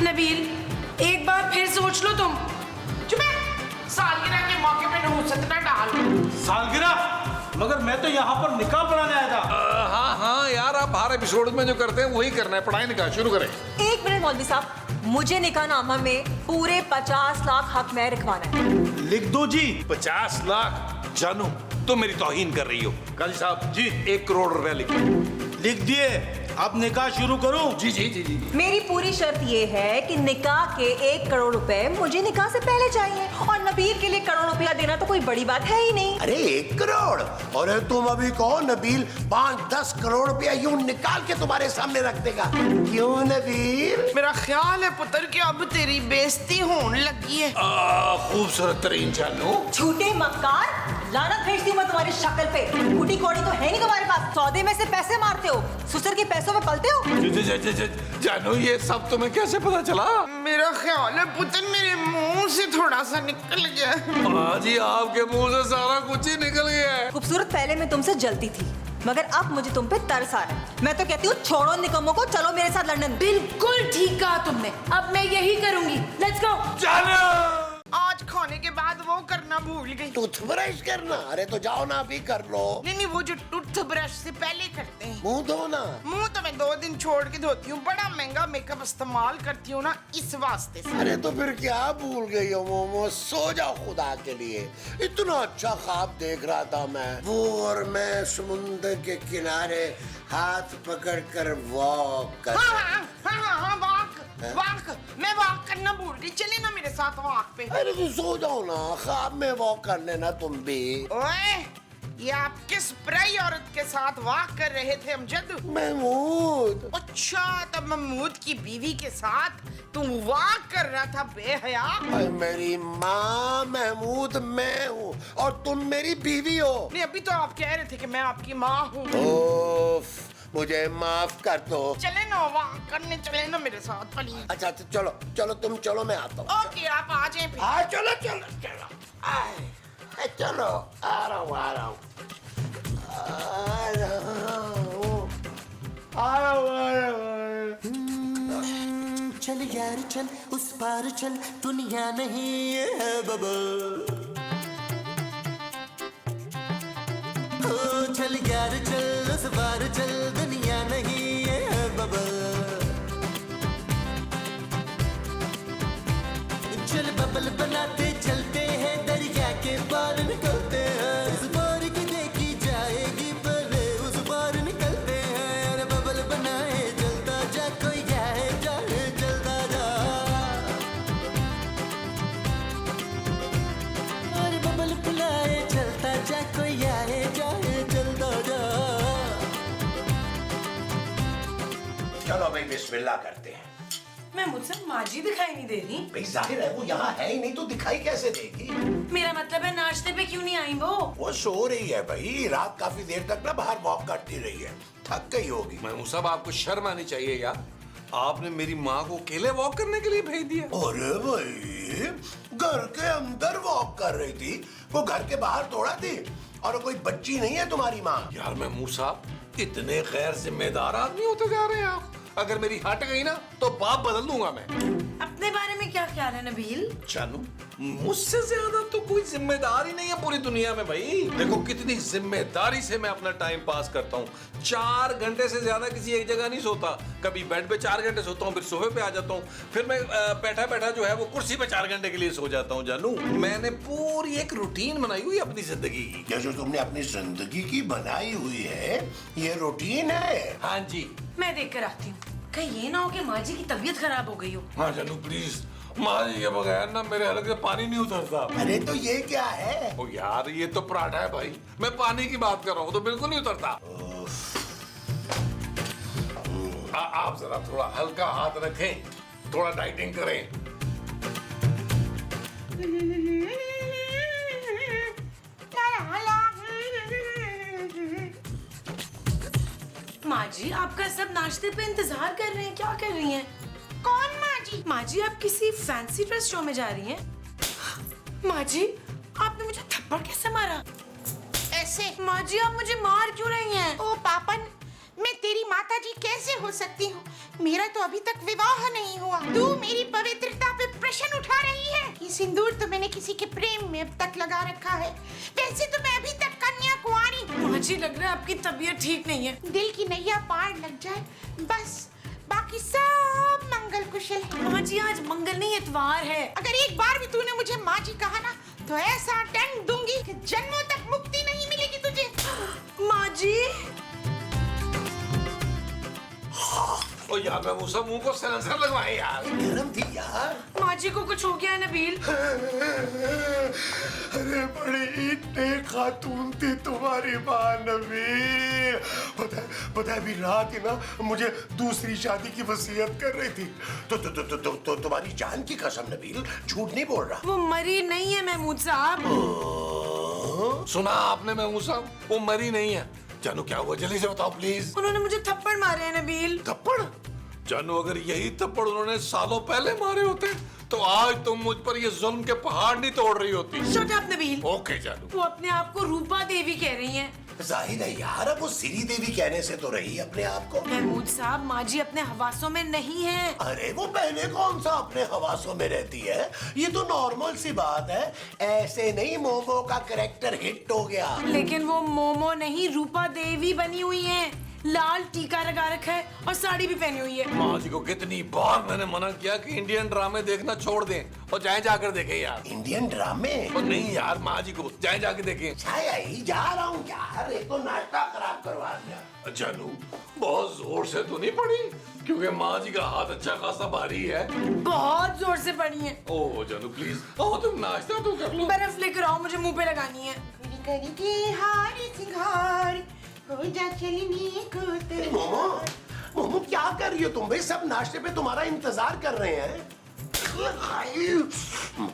नबील, एक बार फिर सोच लो तुम। चुप है, सालगिरह के मौके पे नहुसत ना डाल। सालगिरह? मगर मैं तो यहाँ पर निकाह पढ़ाने आया था। हाँ हाँ यार, आप हर एपिसोड में जो करते हैं वही करना है, पढ़ाई निकाह शुरू करें। एक मिनट मौलवी साहब, मुझे निकाहनामा में पूरे 50 लाख हक मैं लिखवाना है। लिख दो जी। 50 लाख? जानू तुम मेरी तौहीन कर रही हो। काजी साहब जी 1 करोड़ रुपया लिखो। लिख दिए, अब निकाह शुरू करूं? जी जी जी जी। मेरी पूरी शर्त ये है कि निकाह के 1 करोड़ रुपए मुझे निकाह से पहले चाहिए, और नबील के लिए करोड़ रुपया देना तो कोई बड़ी बात है ही नहीं। अरे 1 करोड़? और तुम अभी कहो नबील 5-10 करोड़ रुपया यूं निकाल के तुम्हारे सामने रख देगा। क्यों नबील? मेरा ख्याल है पुत्र कि अब तेरी बेइज्जती होने लगी है। खूबसूरत तरीन जानू। झूठे मक्कार, लानत भेजती हूँ मैं तुम्हारी शक्ल पे। बूटी कौड़ी तो है नहीं तुम्हारे पास, सौदे में से पैसे मारते हो, ससुर के पैसों में पलते हो। जानू ये सब तुम्हें कैसे पता चला? मेरा ख्याल है पुत्र मेरे मुंह से थोड़ा सा निकल गया। हाँ जी, आपके मुंह से सारा कुछ ही निकल गया है। खूबसूरत पहले मैं तुमसे जलती थी, मगर अब मुझे तुम पे तरस आ रहा है। मैं तो कहती हूँ छोड़ो निकम्मों को, चलो मेरे साथ लंदन। बिल्कुल ठीक कहा तुमने, अब मैं यही करूंगी। Let's go. जानू आज खाने के बाद वो करना भूल गई। टूथब्रश करना? अरे तो जाओ ना अभी कर लो। नहीं वो जो टूथब्रश से पहले करते हैं। मुंह धोना? मुंह तो मैं 2 दिन छोड़ के धोती हूँ, बड़ा महंगा मेकअप इस्तेमाल करती हूँ ना, इस वास्ते से। अरे तो फिर क्या भूल गई हो मोमो? सो जाओ खुदा के लिए, इतना अच्छा ख्वाब देख रहा था मैं, वो और मैं समुद्र के किनारे हाथ पकड़ कर वॉक कर। हाँ, वॉक मैं वॉक करना भूल गई, चले ना मेरे साथ वॉक पे। अरे तो सो जाओ ना, ख्वाब में वॉक कर लेना तुम भी। ओए, ये आप किस पराई औरत के साथ वॉक कर रहे थे अमजद? महमूद। अच्छा, तब महमूद की बीवी के साथ तुम वॉक कर रहा था बेहया? अरे मेरी माँ, महमूद मैं हूँ और तुम मेरी बीवी हो। नहीं, अभी तो आप कह रहे थे कि मैं आपकी माँ हूँ। ओफ, मुझे माफ कर दो। चले ना वॉक करने, चले ना मेरे साथ प्लीज। अच्छा चलो चलो, तुम चलो, मैं आता हूँ। ओके आप आ जाए फिर। हाँ चलो चलो चलो, चलो आ रहा हूँ आ रहा हूँ आ रहा हूँ आ रहा हूँ आ रहा हूँ। चल यार चल उस पार चल, दुनिया नहीं है बबल। ओ चल यार चल उस पार चल, दुनिया नहीं है बबल। चल बबल बनाते चलते हैं, दरिया के पार निकलते हैं। इस पार की देखी जाएगी पहले, उस पार निकलते हैं। अरे बबल बनाए चलता जा, कोई जाए जाए चलता जा। अरे बबल बुलाए चलता जा, कोई आए जाए चलता जा। चलो भाई बिस्मिल्लाह करते हैं। मैं मुझसे माजी दिखाई नहीं दे रही। भाई जाहिर है वो यहाँ है ही नहीं, तो दिखाई कैसे देगी? मेरा मतलब है नाश्ते पे क्यों नहीं आई वो सो रही है भाई, रात काफी देर तक ना बाहर वॉक करती रही है, थक गई होगी। मैं साहब आपको शर्म आनी चाहिए यार, आपने मेरी माँ को अकेले वॉक करने के लिए भेज दिया। अरे भाई घर के अंदर वॉक कर रही थी, वो घर के बाहर थोड़ा थी। और कोई बच्ची नहीं है तुम्हारी माँ। यार महमूद साहब इतने गैर जिम्मेदार आदमी होते जा रहे हैं आप। अगर मेरी हट गई ना तो बाप बदल दूंगा मैं। अपने बारे में क्या ख्याल है नबील? जानू मुझसे ज्यादा तो कोई जिम्मेदार ही नहीं है पूरी दुनिया में भाई। देखो कितनी जिम्मेदारी से मैं अपना टाइम पास करता हूँ। 4 घंटे से ज्यादा किसी एक जगह नहीं सोता। कभी बेड पे 4 घंटे सोता हूँ, फिर सोफे पे आ जाता हूँ, फिर मैं बैठा बैठा जो है वो कुर्सी पे 4 घंटे के लिए सो जाता हूँ। जानू मैंने पूरी एक रूटीन बनाई हुई अपनी जिंदगी की। ये जो तुमने अपनी जिंदगी की बनाई हुई है, ये रूटीन है? हाँ जी। मैं देख कर आती हूँ, कहीं ये ना हो कि माँ जी की तबीयत खराब हो गई हो। हाँ जानू प्लीज, माँ जी के बगैर ना मेरे हलक से पानी नहीं उतरता। अरे तो ये क्या है? ओ यार ये तो पराठा है भाई, मैं पानी की बात कर रहा हूँ तो बिल्कुल नहीं उतरता। आप जरा थोड़ा हल्का हाथ रखें, थोड़ा डाइटिंग करें। माँ जी आपका सब नाश्ते पे इंतजार कर रहे हैं, क्या कर रही हैं? कौन माँ जी? माँ जी आप किसी फैंसी ड्रेस शो में जा रही हैं? माँ जी आपने मुझे थप्पड़ कैसे मारा? ऐसे? माँ जी आप मुझे मार क्यों रही हैं? ओ पापन, मैं तेरी माता जी कैसे हो सकती हूँ? मेरा तो अभी तक विवाह नहीं हुआ। तू मेरी पवित्रता पे प्रश्न उठा रही है। ये सिंदूर तो मैंने किसी के प्रेम में अब तक लगा रखा है। वैसे तो मैं अभी तक कन्या कुंवारी हूँ। माँ जी लग रहा है आपकी तबीयत ठीक नहीं है। दिल की नैया पार लग जाए बस, बाकी सब मंगल कुशल है। माँ जी आज मंगल नहीं इतवार है। अगर एक बार भी तूने मुझे माँ जी कहा ना तो ऐसा दंड दूंगी कि जन्मों तक मुक्ति नहीं मिलेगी तुझे। माँ जी ओ यार मैं मुझसे मुंह को सिलेंसर लगवाए यार। गरम थी यार। माँ जी को कुछ हो गया है नबील? अरे बड़ी इतने खातून थी तुम्हारी माँ नबील। पता है अभी रात ही ना मुझे दूसरी शादी की वसीयत कर रही थी। तो तुम्हारी जान की कसम नबील, झूठ नहीं बोल रहा। वो मरी नहीं है महमूद साहब। सुना आपने महमूद साहब, वो मरी नहीं है। जानू क्या हुआ जल्दी से बताओ प्लीज। उन्होंने मुझे थप्पड़ मारे हैं नबील। थप्पड़? जानू अगर यही थप्पड़ उन्होंने सालों पहले मारे होते तो आज तुम मुझ पर ये जुल्म के पहाड़ नहीं तोड़ रही होती। Shut up Nabeel. ओके जानू। वो अपने आप को रूपा देवी कह रही हैं। जाहिर है यार, अब वो श्री देवी कहने से तो रही अपने आप को। महमूद साहब माँ जी अपने हवासों में नहीं है। अरे वो पहले कौन सा अपने हवासों में रहती है? ये तो नॉर्मल सी बात है। ऐसे नहीं मोमो का कैरेक्टर हिट हो गया। लेकिन वो मोमो नहीं रूपा देवी बनी हुई है। लाल टीका लगा रखा है और साड़ी भी पहनी हुई है। माँ जी को कितनी बार मैंने मना किया कि इंडियन ड्रामे देखना छोड़ दें और जाए जाकर देखें यार। इंडियन ड्रामे? और नहीं यार, माँ जी को जाए जाके देखें। ही जा रहा हूँ यार, एक तो नाश्ता खराब करवा दिया। जानू बहुत जोर से तो नहीं पड़ी क्योंकि माँ जी का हाथ अच्छा खासा भारी है। बहुत जोर से पड़ी है। ओह जानू प्लीज आओ तुम नाश्ता तो कर लो। बर्फ लेकर आओ, मुझे मुंह पे लगानी है। करके हारी सिंगार हो जा चलनी को तेरे। मोमो क्या कर रही हो तुम भाई? सब नाश्ते पे तुम्हारा इंतजार कर रहे हैं।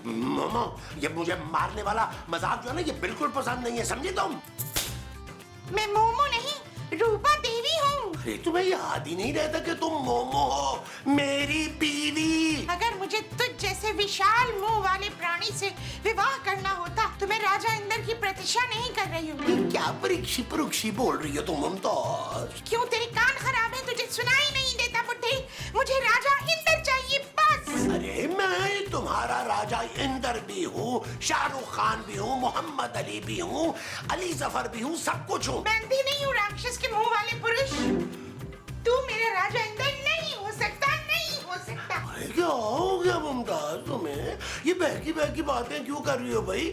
मोमो ये मुझे मारने वाला मजाक जो है ना, ये बिल्कुल पसंद नहीं है, समझे तुम? मैं मोमो नहीं रूपा देवी हूँ। अरे तुम्हें याद ही नहीं रहता कि तुम मोमो हो, मेरी बीवी। अगर मुझे तुझ जैसे विशाल मुंह वाले प्राणी से विवाह करना होता तो मैं राजा इंद्र की प्रतीक्षा नहीं कर रही हूँ। ये क्या परीक्षी परुक्षी बोल रही हो तुम मुमताज? क्यों तेरे कान खराब है, तुझे सुनाई नहीं देता बुड्ढी? मुझे राजा इंद्र चाहिए बस। अरे मैं तुम्हारा राजा इंद्र भी हूँ, शाहरुख खान भी हूँ, मोहम्मद अली भी हूँ, अली जफर भी हूँ, सब कुछ हूँ। मैं अंधी नहीं हूँ राक्षस के मुंह वाले पुरुष। तू मेरा राजा इंद्र नहीं हो सकता, नहीं हो सकता। अरे क्या हो गया मुमताज तुम्हें? ये बहकी बातें क्यों कर रही हो भाई?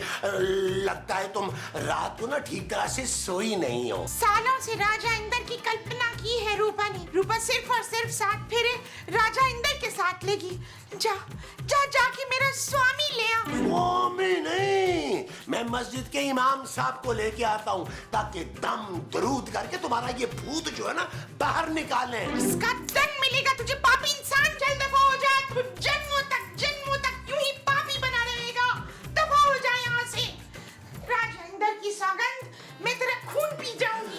लगता है तुम रात को ना ठीक तरह से सोई नहीं हो। सालों से राजा इंद्र की कल्पना की है रूपा ने। रूपा सिर्फ और सिर्फ 7 फेरे राजा इंद्र के साथ लेगी। जा जा जाके मेरा स्वामी ले आ। स्वामी नहीं, मैं मस्जिद के इमाम साहब को लेके आता हूँ ताकि दम दरूद करके तुम्हारा ये भूत जो है ना बाहर निकाले। इसका दंड मिलेगा तुझे पापी इंसान। जल्द दफा हो जा, तू जन्मों तक यूं ही पापी बना रहेगा। दफा हो जा यहाँ से। राजा इंद्र की सौगंध, मैं तेरा खून पी जाऊंगी।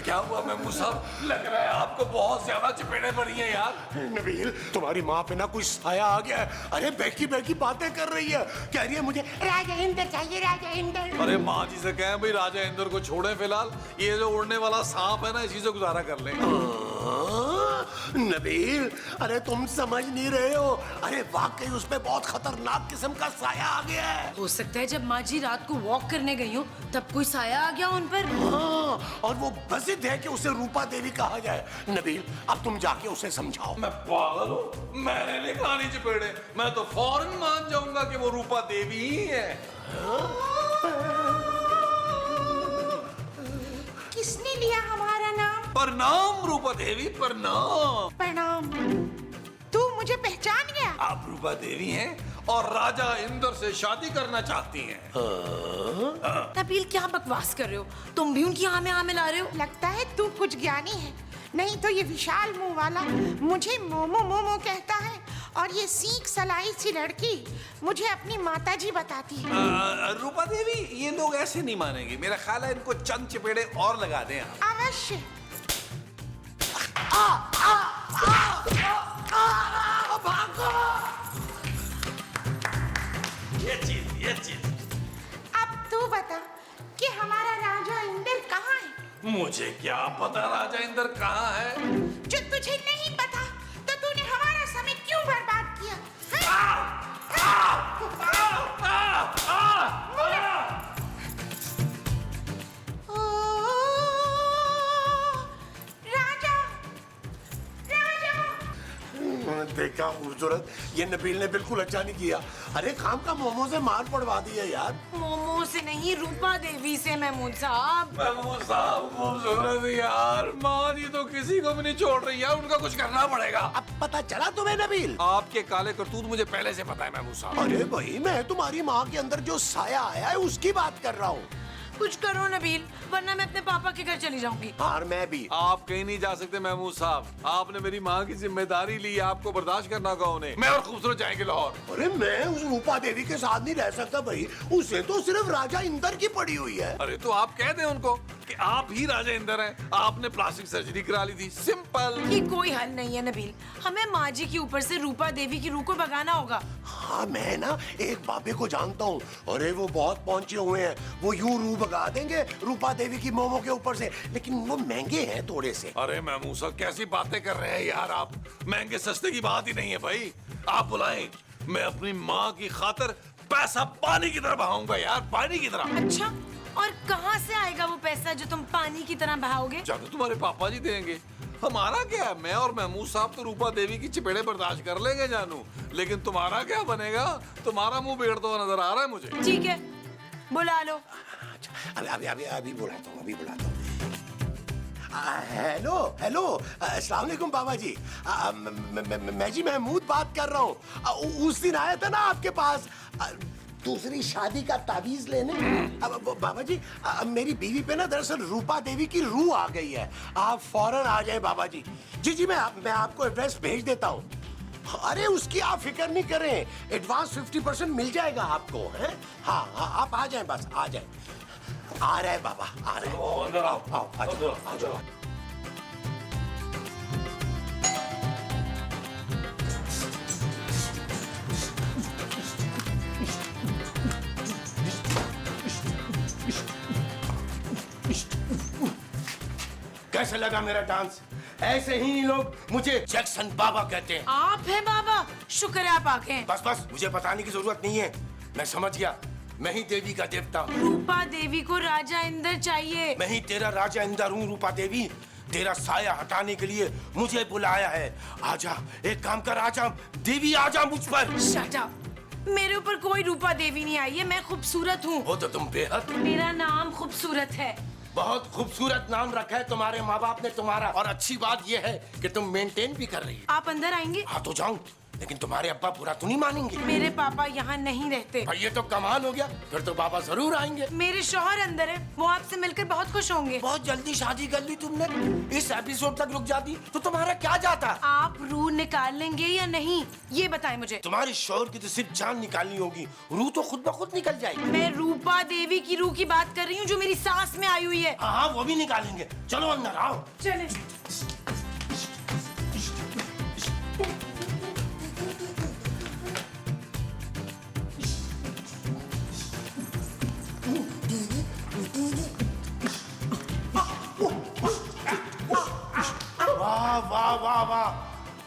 क्या हुआ महमूद साहब? लग रहा है आपको बहुत ज्यादा चपेड़े पड़ी हैं यार। नबील, तुम्हारी माँ पे ना कोई साया आ गया है। अरे बहकी बातें कर रही है, कह रही है मुझे राजा इंद्र चाहिए, राजा इंद्र। अरे माँ जी से कहें भाई राजा इंद्र को छोड़े फिलहाल, ये जो उड़ने वाला सांप है ना इसी से गुजारा कर लें। नबील, अरे तुम समझ नहीं रहे हो। अरे वाकई उस पे बहुत खतरनाक किस्म का साया आ गया है। हो सकता है जब माँ जी रात को वॉक करने गई हो तब कोई साया आ गया उन पर। हाँ, और वो प्रसिद्ध है कि उसे रूपा देवी कहा जाए। नबील, अब तुम जाके उसे समझाओ। मैं पागल हूँ? मैंने नहीं कहानी चपेड़े, मैं तो फौरन मान जाऊंगा कि वो रूपा देवी ही है। किसने लिया हमारा नाम? प्रणाम रूपा देवी, प्रणाम। प्रणाम। तू मुझे पहचान गया? आप रूपा देवी हैं और राजा इंद्र से शादी करना चाहती हैं। नबील क्या बकवास कर रहे हो? तुम भी उनकी हाँ में ला रहे हो? लगता है तू कुछ ज्ञानी है, नहीं तो ये विशाल मुंह वाला मुझे मोमो मोमो कहता है और ये सीख सलाई सी लड़की मुझे अपनी माताजी बताती है। रूपा देवी, ये लोग ऐसे नहीं मानेंगे। मेरा ख्याल है इनको चंद चपेड़े और लगा दें आप। अवश्य। ये चीज अब तू बता कि हमारा राजा इंद्र कहाँ है? मुझे क्या पता राजा इंद्र कहाँ है। जो तुझे नहीं पता तो तूने हमारा समय क्यों बर्बाद किया? राजा, राजा। देखा खूबसूरत, ये नबील ने बिल्कुल अच्छा नहीं किया। अरे काम का मोमो से मार पड़वा दिया यार। मोमो से नहीं, रूपा देवी से महमूद साहब। महमूद साहब खूबसूरत यार, माँ जी तो किसी को भी नहीं छोड़ रही है, उनका कुछ करना पड़ेगा। अब पता चला तुम्हें नबील? आपके काले करतूत मुझे पहले से पता है महमूद साहब। अरे भाई, मैं तुम्हारी माँ के अंदर जो साया आया है उसकी बात कर रहा हूँ। कुछ करो नबील, वरना मैं अपने पापा के घर चली जाऊंगी। और मैं भी। आप कहीं नहीं जा सकते महमूद साहब, आपने मेरी माँ की जिम्मेदारी ली है, आपको बर्दाश्त करना होगा उन्हें। मैं और खूबसूरत जाएंगे लाहौर। अरे मैं उस रूपा देवी के साथ नहीं रह सकता भाई, उसे तो सिर्फ राजा इंद्र की पड़ी हुई है। अरे तो आप कह दें उनको कि आप ही राजा इंद्र हैं, आपने प्लास्टिक सर्जरी करा ली थी, सिंपल। ये कोई हल नहीं है नबील, हमें माँ जी के ऊपर से रूपा देवी की रूह को भगाना होगा। हाँ, मैं ना एक बाबे को जानता हूँ। अरे वो बहुत पहुंचे हुए हैं, वो यूं रूह भगा देंगे रूपा देवी की मोमो के ऊपर से, लेकिन वो महंगे हैं थोड़े से। अरे महमूद साहब कैसी बातें कर रहे हैं यार आप, महंगे सस्ते की बात ही नहीं है भाई। आप बुलाएं, मैं अपनी माँ की खातिर पैसा पानी की तरह बहाऊंगा यार, पानी की तरह। अच्छा, और कहाँ से आएगा वो पैसा जो तुम पानी की तरह बहाओगे? जानो तुम्हारे पापा जी देंगे, हमारा क्या है। मैं और महमूद साहब तो रूपा देवी की चपेड़े बर्दाश्त कर लेंगे जानू, लेकिन तुम्हारा क्या बनेगा? तुम्हारा मुंह बेड़ता हुआ नजर आ रहा है मुझे। ठीक है, बुला लो। अभी बुलाता हूँ, अभी बुलाता हूँ। हेलो हेलो, अस्सलाम वालेकुम बाबा जी। मैं जी महमूद बात कर रहा हूँ। उस दिन आया था ना आपके पास। दूसरी शादी का तावीज लेने। अब बाबा जी, मेरी बीवी पे ना दरअसल रूपा देवी की रूह आ गई है। आप फौरन आ जाए बाबा जी। जी मैं आपको एड्रेस भेज देता हूँ। अरे उसकी आप फिक्र नहीं करें, एडवांस 50% मिल जाएगा आपको, है? हाँ आप आ जाएं, बस आ जाएं। आ रहे बाबा, आ रहे। अंदर आओ, आओ, आ जाओ, आ जाओ। कैसे लगा मेरा डांस? ऐसे ही लोग मुझे जैक्सन बाबा कहते हैं। आप है बाबा, शुक्र है आप आ गए। बस मुझे बताने की जरूरत नहीं है, मैं समझ गया। मैं ही देवी का देवता हूँ। रूपा देवी को राजा इंद्र चाहिए। मैं ही तेरा राजा इंद्र हूँ रूपा देवी। तेरा साया हटाने के लिए मुझे बुलाया है। आजा, एक काम कर, आजा देवी, आजा मुझ पर। Shut up. मेरे ऊपर कोई रूपा देवी नहीं आई है, मैं खूबसूरत हूँ। वो तो तुम बेहद। मेरा नाम खूबसूरत है। बहुत खूबसूरत नाम रखा है तुम्हारे माँ बाप ने तुम्हारा। और अच्छी बात यह है कि तुम मेंटेन भी कर रही हो। आप अंदर आएंगे? हाँ तो जाऊं, लेकिन तुम्हारे अब्बा बुरा तो नहीं मानेंगे? मेरे पापा यहाँ नहीं रहते। भाई ये तो कमाल हो गया, फिर तो बाबा जरूर आएंगे। मेरे शौहर अंदर है, वो आपसे मिलकर बहुत खुश होंगे। बहुत जल्दी शादी कर ली तुमने। इस एपिसोड तक रुक जाती तो तुम्हारा क्या जाता। आप रूह निकाल लेंगे या नहीं, ये बताएं मुझे। तुम्हारे शौहर की तो सिर्फ जान निकालनी होगी, रूह तो खुद ब खुद निकल जाएगी। मैं रूपा देवी की रूह की बात कर रही हूँ, जो मेरी सास में आई हुई है। हाँ वो भी निकालेंगे। चलो अंदर आओ। चले। वाह वाह वाह वाह,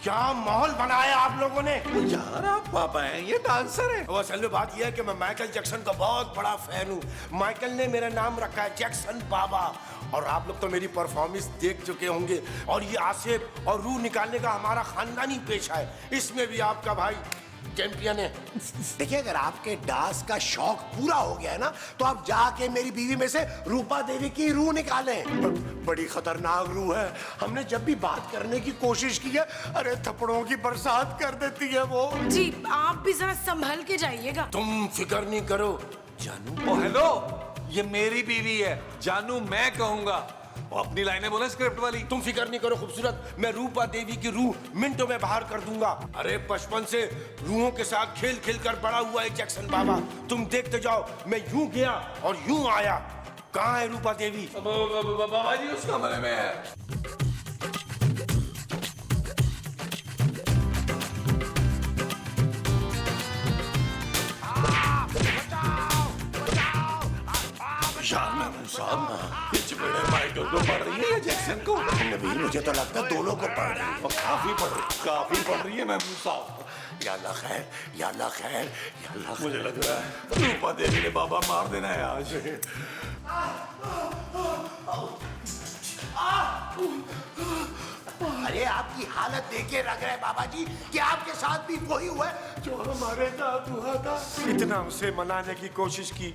क्या माहौल बनाया आप लोगों ने। यार आप पापा हैं, ये डांसर है। वो असल में बात यह है कि मैं माइकल जैक्सन का बहुत बड़ा फैन हूँ। माइकल ने मेरा नाम रखा है जैक्सन बाबा। और आप लोग तो मेरी परफॉर्मेंस देख चुके होंगे। और ये आसिफ और रूह निकालने का हमारा खानदानी पेशा है, इसमें भी आपका भाई चैंपियन है। देखिए, अगर आपके डांस का शौक पूरा हो गया है ना, तो आप जाके मेरी बीवी में से रूपा देवी की रूह निकालें। बड़ी खतरनाक रूह है। हमने जब भी बात करने की कोशिश की है, अरे थप्पड़ों की बरसात कर देती है वो। जी आप भी जरा संभल के जाइएगा। तुम फिक्र नहीं करो जानू। ओ हेलो, ये मेरी बीवी है, जानू मैं कहूंगा। वो अपनी लाइनें बोले स्क्रिप्ट वाली। तुम फिक्र नहीं करो खूबसूरत, मैं रूपा देवी की रूह मिनटों में बाहर कर दूंगा। अरे बचपन से रूहों के साथ खेल खेल कर बड़ा हुआ है जैक्सन बाबा। तुम देखते जाओ, मैं यूं गया और यूं आया। कहाँ है रूपा देवी? बाबा जी उस कमरे में है। यार महमूद साहब, ये चपेड़े माइकल को पड़ रही है या जैक्सन को? नबील मुझे तो लगता है दोनों को पड़ रही है। और काफी पड़ रही है महमूद साहब। या अल्लाह खैर, या अल्लाह खैर, या अल्लाह खैर। मुझे लग रहा है रूपा देवी ने बाबा मार देना है आज। अरे आपकी हालत देख के लग रहा है बाबा जी कि आपके साथ भी वही हुआ है जो हमारे साथ हुआ था। इतना उसे मनाने की कोशिश की,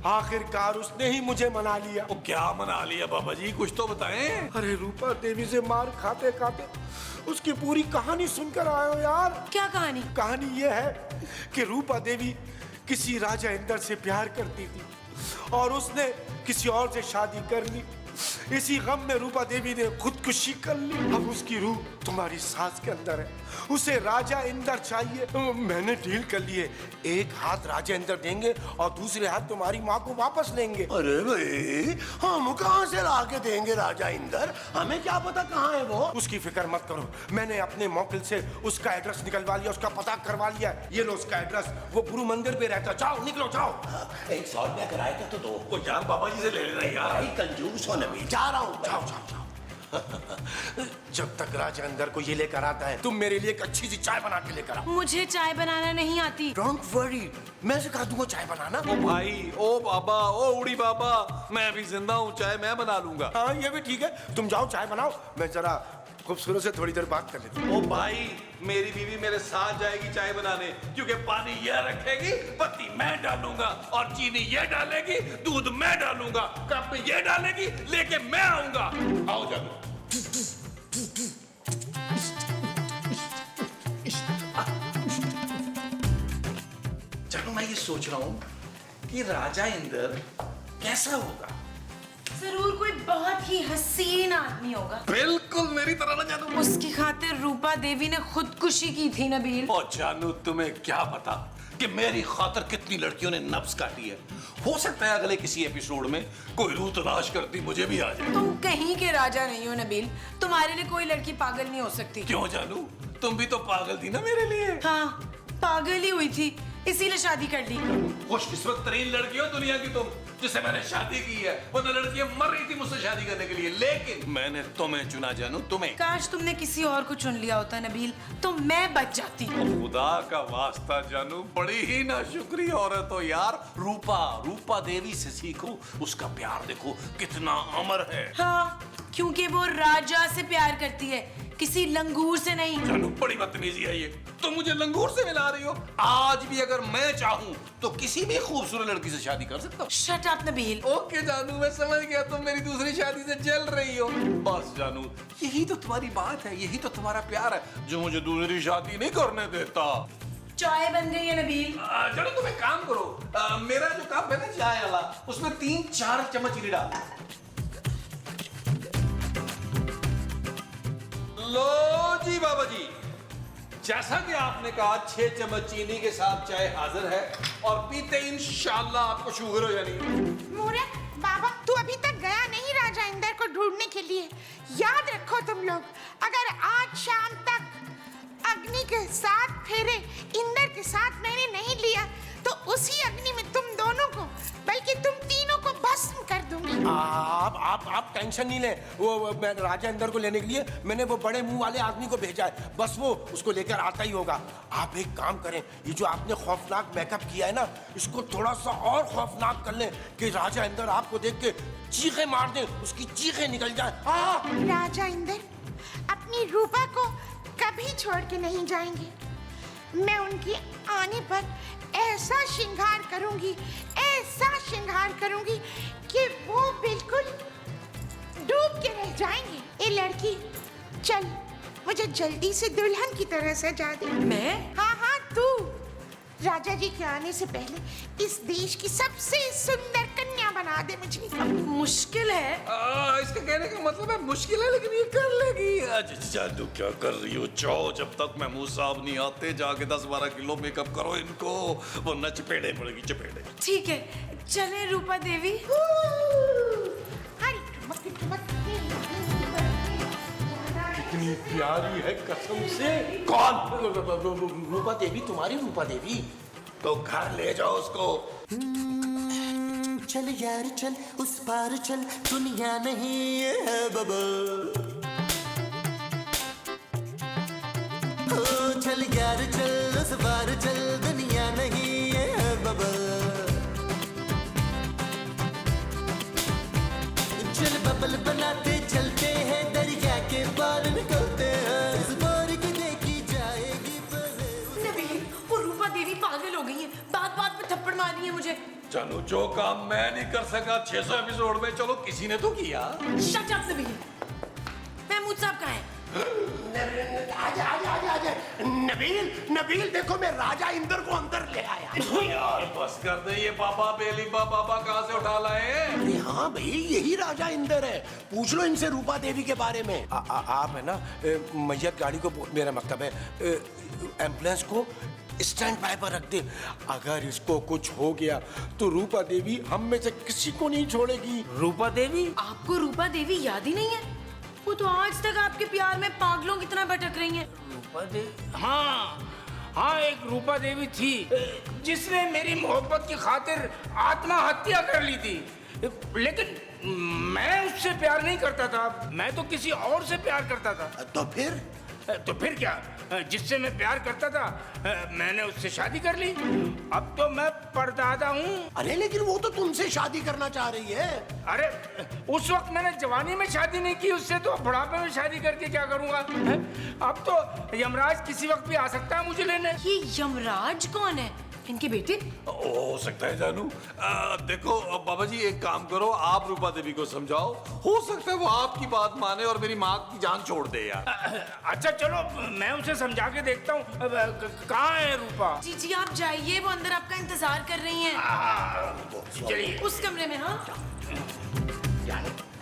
आखिरकार उसने ही मुझे मना लिया। वो क्या मना लिया बाबा जी, कुछ तो बताएं। अरे रूपा देवी से मार खाते खाते उसकी पूरी कहानी सुनकर आए हो यार। क्या कहानी? कहानी ये है कि रूपा देवी किसी राजा इंद्र से प्यार करती थी और उसने किसी और से शादी कर ली। इसी गम में रूपा देवी ने खुदकुशी कर ली। अब उसकी रूह तुम्हारी सांस के अंदर है, उसे राजा इंद्र चाहिए। मैंने डील कर ली है, एक हाथ राजा इंद्र देंगे और दूसरे हाथ तुम्हारी माँ को वापस लेंगे। अरे भाई, हम कहाँ से ला के देंगे राजा इंद्र? हमें क्या पता कहाँ है वो। उसकी फिक्र मत करो, मैंने अपने मौकिल से उसका एड्रेस निकलवा लिया, उसका पता करवा लिया। ये लो उसका एड्रेस, वो गुरु मंदिर पे रहता। जाओ निकलो जाओ। 100 रुपया किराए का तो दो। वो यार बाबा जी से ले लेना यार। भाई कंजूस हो नबी, जा रहा हूँ। जाओ जाओ जाओ। जब तक राजा अंदर को ये लेकर आता है, तुम मेरे लिए एक अच्छी सी चाय बना के लेकर आओ। मुझे चाय बनाना नहीं आती। डोंट वरी, मैं सिखा दूंगा चाय बनाना। ओ भाई, ओ बाबा, ओ उड़ी बाबा, मैं अभी जिंदा हूँ, चाय मैं बना लूंगा। हाँ ये भी ठीक है, तुम जाओ चाय बनाओ, मैं जरा खूबसूरत से थोड़ी देर बात कर लेता हूँ। ओ भाई, मेरी बीवी मेरे साथ जाएगी चाय बनाने, क्योंकि पानी ये रखेगी, पत्ती मैं डालूंगा, और चीनी ये डालेगी, दूध मैं डालूंगा, कप में ये डालेगी, लेके मैं आऊंगा। आओ जाओ। जानू मैं ये सोच रहा हूँ कि राजा इंदर कैसा होगा। जरूर कोई बहुत ही हसीन आदमी होगा। बिल्कुल मेरी तरह ना जानू। उसकी खातिर रूपा देवी ने खुदकुशी की थी नबील। और जानू तुम्हें क्या पता कि मेरी खातिर कितनी लड़कियों ने नब्ज काटी है। हो सकता है अगले किसी एपिसोड में कोई रूह तलाश करती मुझे भी आ जाए। तुम कहीं के राजा नहीं हो नबील, तुम्हारे लिए कोई लड़की पागल नहीं हो सकती। क्यों जानू, तुम भी तो पागल थी ना मेरे लिए। हाँ, पागल ही हुई थी, इसीलिए शादी कर ली। खुशकिस्मत तरीन लड़की हो दुनिया की तुम, जिससे मैंने शादी की है। वो तो लड़कियां मर रही थी मुझसे शादी करने के लिए, लेकिन मैंने तुम्हें चुना जानू, तुम्हें। काश तुमने किसी और को चुन लिया होता नबील, तो मैं बच जाती। खुदा का वास्ता जानू, बड़ी ही नाशुक्री औरत हो यार। रूपा देवी से सीखो, उसका प्यार देखो कितना अमर है। हाँ, क्योंकि वो राजा से प्यार करती है, किसी लंगूर से नहीं। जानू बड़ी बदतमीजी है ये, तुम मुझे लंगूर से मिला रही हो। आज भी अगर मैं चाहूँ तो किसी भी खूबसूरत लड़की से शादी कर सकता हूँ। Shut up Nabeel. ओके जानू, मैं समझ गया तुम मेरी दूसरी शादी से जल रही हो। बस जानू, यही तो तुम्हारी बात है, यही तो तुम्हारा प्यार है जो मुझे दूसरी शादी नहीं करने देता। चाय बन गई है नबील। चलो तुम एक काम करो, मेरा जो कप है ना चाय वाला, उसमें 3-4 चम्मच चीनी डाल। लो जी बाबा जी, जैसा कि आपने कहा 6 चम्मच चीनी के साथ चाय हाजिर है, और पीते इंशाल्लाह आपको शुगर हो जानी। मूर्ख बाबा, तू अभी तक गया नहीं राजा इंदर को ढूंढने के लिए। याद रखो तुम लोग, अगर आज शाम तक अग्नि के 7 फेरे इंदर के साथ मैंने नहीं लिया तो उसी अग्नि में तुम दोनों को, बल्कि तुम तीनों को भस्म कर दूंगी। आप टेंशन नहीं लें। वो मैं राजा इंदर को लेने के लिए मैंने वो बड़े मुंह वाले आदमी को भेजा है, बस वो उसको लेकर आता ही होगा। आप एक काम करें, ये जो आपने खौफनाक मेकअप किया है ना, इसको थोड़ा सा और खौफनाक कर लें कि राजा इंदर आपको देख के चीखें मार दे, उसकी चीखें निकल जाए। राजा इंदर अपनी रूपा को कभी छोड़ के नहीं जाएंगे। मैं उनके आने पर ऐसा श्रृंगार करूंगी कि वो बिल्कुल डूब के रह जाएंगे। ए लड़की, चल मुझे जल्दी से दुल्हन की तरह सजा दे। मैं? हाँ, तू राजा जी के आने से पहले इस देश की सबसे सुंदर कन्या बना दे मुझे। मुश्किल है। इसका कहने का मतलब है मुश्किल है, लेकिन ये कर लेगी। जानू क्या कर रही हो? जाओ, जब तक महमूद साहब नहीं आते जाके 10-12 किलो मेकअप करो इनको, वरना चपेड़े पड़ेगी, चपेड़े। ठीक है, चले रूपा देवी। इतनी प्यारी है कसम से। कौन? रूपा देवी, तुम्हारी रूपा देवी। तो घर ले जाओ उसको। चल यार चल, उस पार चल, दुनिया नहीं ये है बबल। ओ चल यार चल, उस पार चल, दुनिया नहीं ये है बबल। चल बबल बनाते चलते हैं, दरिया के पार निकलते हैं, इस बार की देखी जाएगी नबील, वो रूपा देवी पागल हो गई है, बात बात पे थप्पड़ मार रही है मुझे। जानू, जो काम मैं नहीं कर सका 600 एपिसोड में, चलो किसी ने तो किया। Shut up Nabeel. महमूद साहब कहाँ हैं? आजा। नबील देखो, मैं राजा इंदर को अंदर ले आया। यार बस कर दे, ये बाबा बेलीबा बाबा कहाँ से उठा लाए हैं? अरे हाँ भाई, यही राजा इंदर है। पूछ लो इनसे रूपा देवी के बारे में। आप है ना, मैयत गाड़ी को, मेरा मतलब है एम्बुलेंस को स्टैंड बाय पर रख दे। अगर इसको कुछ हो गया तो रूपा देवी हम में से किसी को नहीं छोड़ेगी। रूपा देवी? आपको रूपा देवी याद ही नहीं है? वो तो आज तक आपके प्यार में पागलों की तरह भटक रही हैं। रूपा देवी? हाँ, एक रूपा देवी थी जिसने मेरी मोहब्बत की खातिर आत्महत्या कर ली थी, लेकिन मैं उससे प्यार नहीं करता था, मैं तो किसी और से प्यार करता था। तो फिर क्या, जिससे मैं प्यार करता था मैंने उससे शादी कर ली। अब तो मैं परदादा हूँ। अरे लेकिन वो तो तुमसे शादी करना चाह रही है। अरे उस वक्त मैंने जवानी में शादी नहीं की उससे, तो बुढ़ापे में शादी करके क्या करूँगा? अब तो यमराज किसी वक्त भी आ सकता है मुझे लेने। ये यमराज कौन है? इनके बेटे? हो सकता है जानू। देखो बाबा जी, एक काम करो, आप रूपा देवी को समझाओ, हो सकता है वो आपकी बात माने और मेरी माँ की जान छोड़ दे यार। अच्छा चलो, मैं उसे समझा के देखता हूँ। कहाँ है रूपा? जी आप जाइए, वो अंदर आपका इंतजार कर रही हैं। चलिए उस कमरे में। हाँ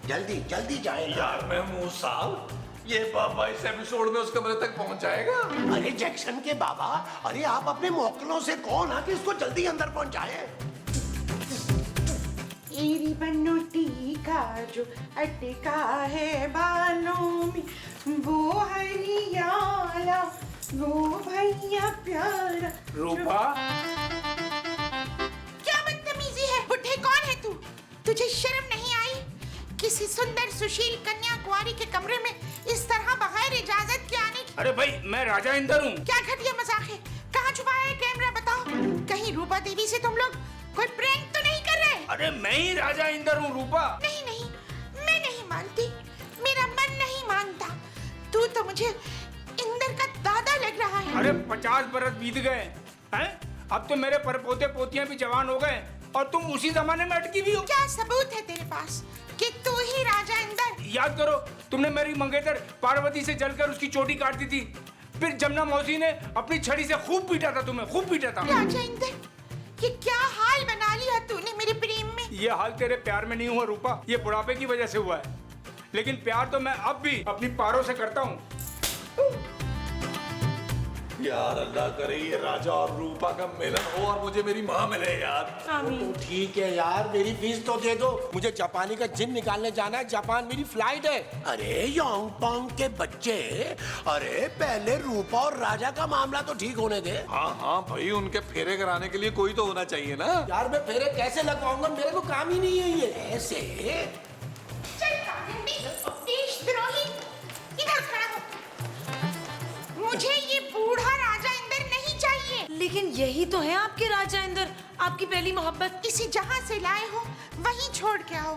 जल्दी जल्दी जाए यार महमूद साहब, ये बाबा इस एपिसोड में उस कमरे तक पहुंच जाएगा? अरे जैक्सन के बाबा, अरे आप अपने मोकलों से कौन है कि इसको जल्दी अंदर पहुंचाए। तेरी बनोटी का जो अटका है बालों में, वो हरियाला, वो भैया प्यारा। रूपा, क्या बदतमीजी है? बुढ़े कौन है तू? तुझे शर्म नहीं आई? किसी सुंदर सुशील कन्या कुंवारी के कमरे में इस तरह बगैर इजाजत के आने की? अरे भाई, मैं राजा इंदर हूँ। क्या घटिया मजाक है? कहाँ छुपाया है कैमरा, बताओ। कहीं रूपा देवी से तुम लोग कोई प्रैंक तो नहीं कर रहे? अरे मैं ही राजा इंदर हूँ रूपा। नहीं नहीं, मैं नहीं मानती, मेरा मन नहीं मानता। तू तो मुझे इंदर का दादा लग रहा है। अरे 50 बरस बीत गए हैं, अब तो मेरे परपोते पोतियां भी जवान हो गए और तुम उसी जमाने में अटकी भी हो। क्या सबूत है तेरे पास कि तू ही राजा इंदर? याद करो, तुमने मेरी मंगेतर पार्वती से जलकर उसकी चोटी काट दी थी। फिर जमुना मौसी ने अपनी छड़ी से खूब पीटा था, तुम्हें खूब पीटा था। राजा इंदर, ये क्या हाल बना लिया तूने मेरे प्रेम में? ये हाल तेरे प्यार में नहीं हुआ रूपा, ये बुढ़ापे की वजह से हुआ है। लेकिन प्यार तो मैं अब भी अपनी पारों से करता हूँ। यार अल्लाह करे ये राजा और रूपा का मिलन हो और मुझे मेरी माँ मिले यार। तो ठीक है यार, मेरी फीस तो दे दो, मुझे जापानी का जिन निकालने जाना है, जापान मेरी फ्लाइट है। अरे योंग पोंग के बच्चे, अरे पहले रूपा और राजा का मामला तो ठीक होने दे। हाँ हाँ भाई, उनके फेरे कराने के लिए कोई तो होना चाहिए ना। यार मैं फेरे कैसे लगवाऊंगा, मेरे को काम ही नहीं है ये। ऐसे चल कागंडी, देशद्रोही, इधर खड़ा हो। मुझे ये बूढ़ा राजा इंदर नहीं चाहिए। लेकिन यही तो है आपके राजा इंदर, आपकी पहली मोहब्बत। इसे जहाँ से लाए हो वहीं छोड़ के आओ।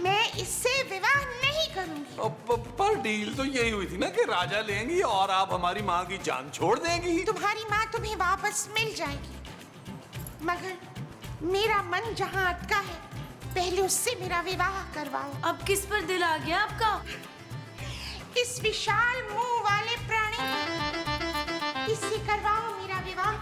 मैं इससे विवाह नहीं करूंगी। पर डील तो यही हुई थी ना कि राजा लेंगी और आप हमारी माँ की जान छोड़ देंगी। तुम्हारी माँ तुम्हें वापस मिल जाएगी, मगर मेरा मन जहाँ अटका है, पहले उससे मेरा विवाह करवाओ। अब किस पर दिल आ गया आपका? इस विशाल मुंह वाले प्राणी, इससे करवाओ मेरा विवाह।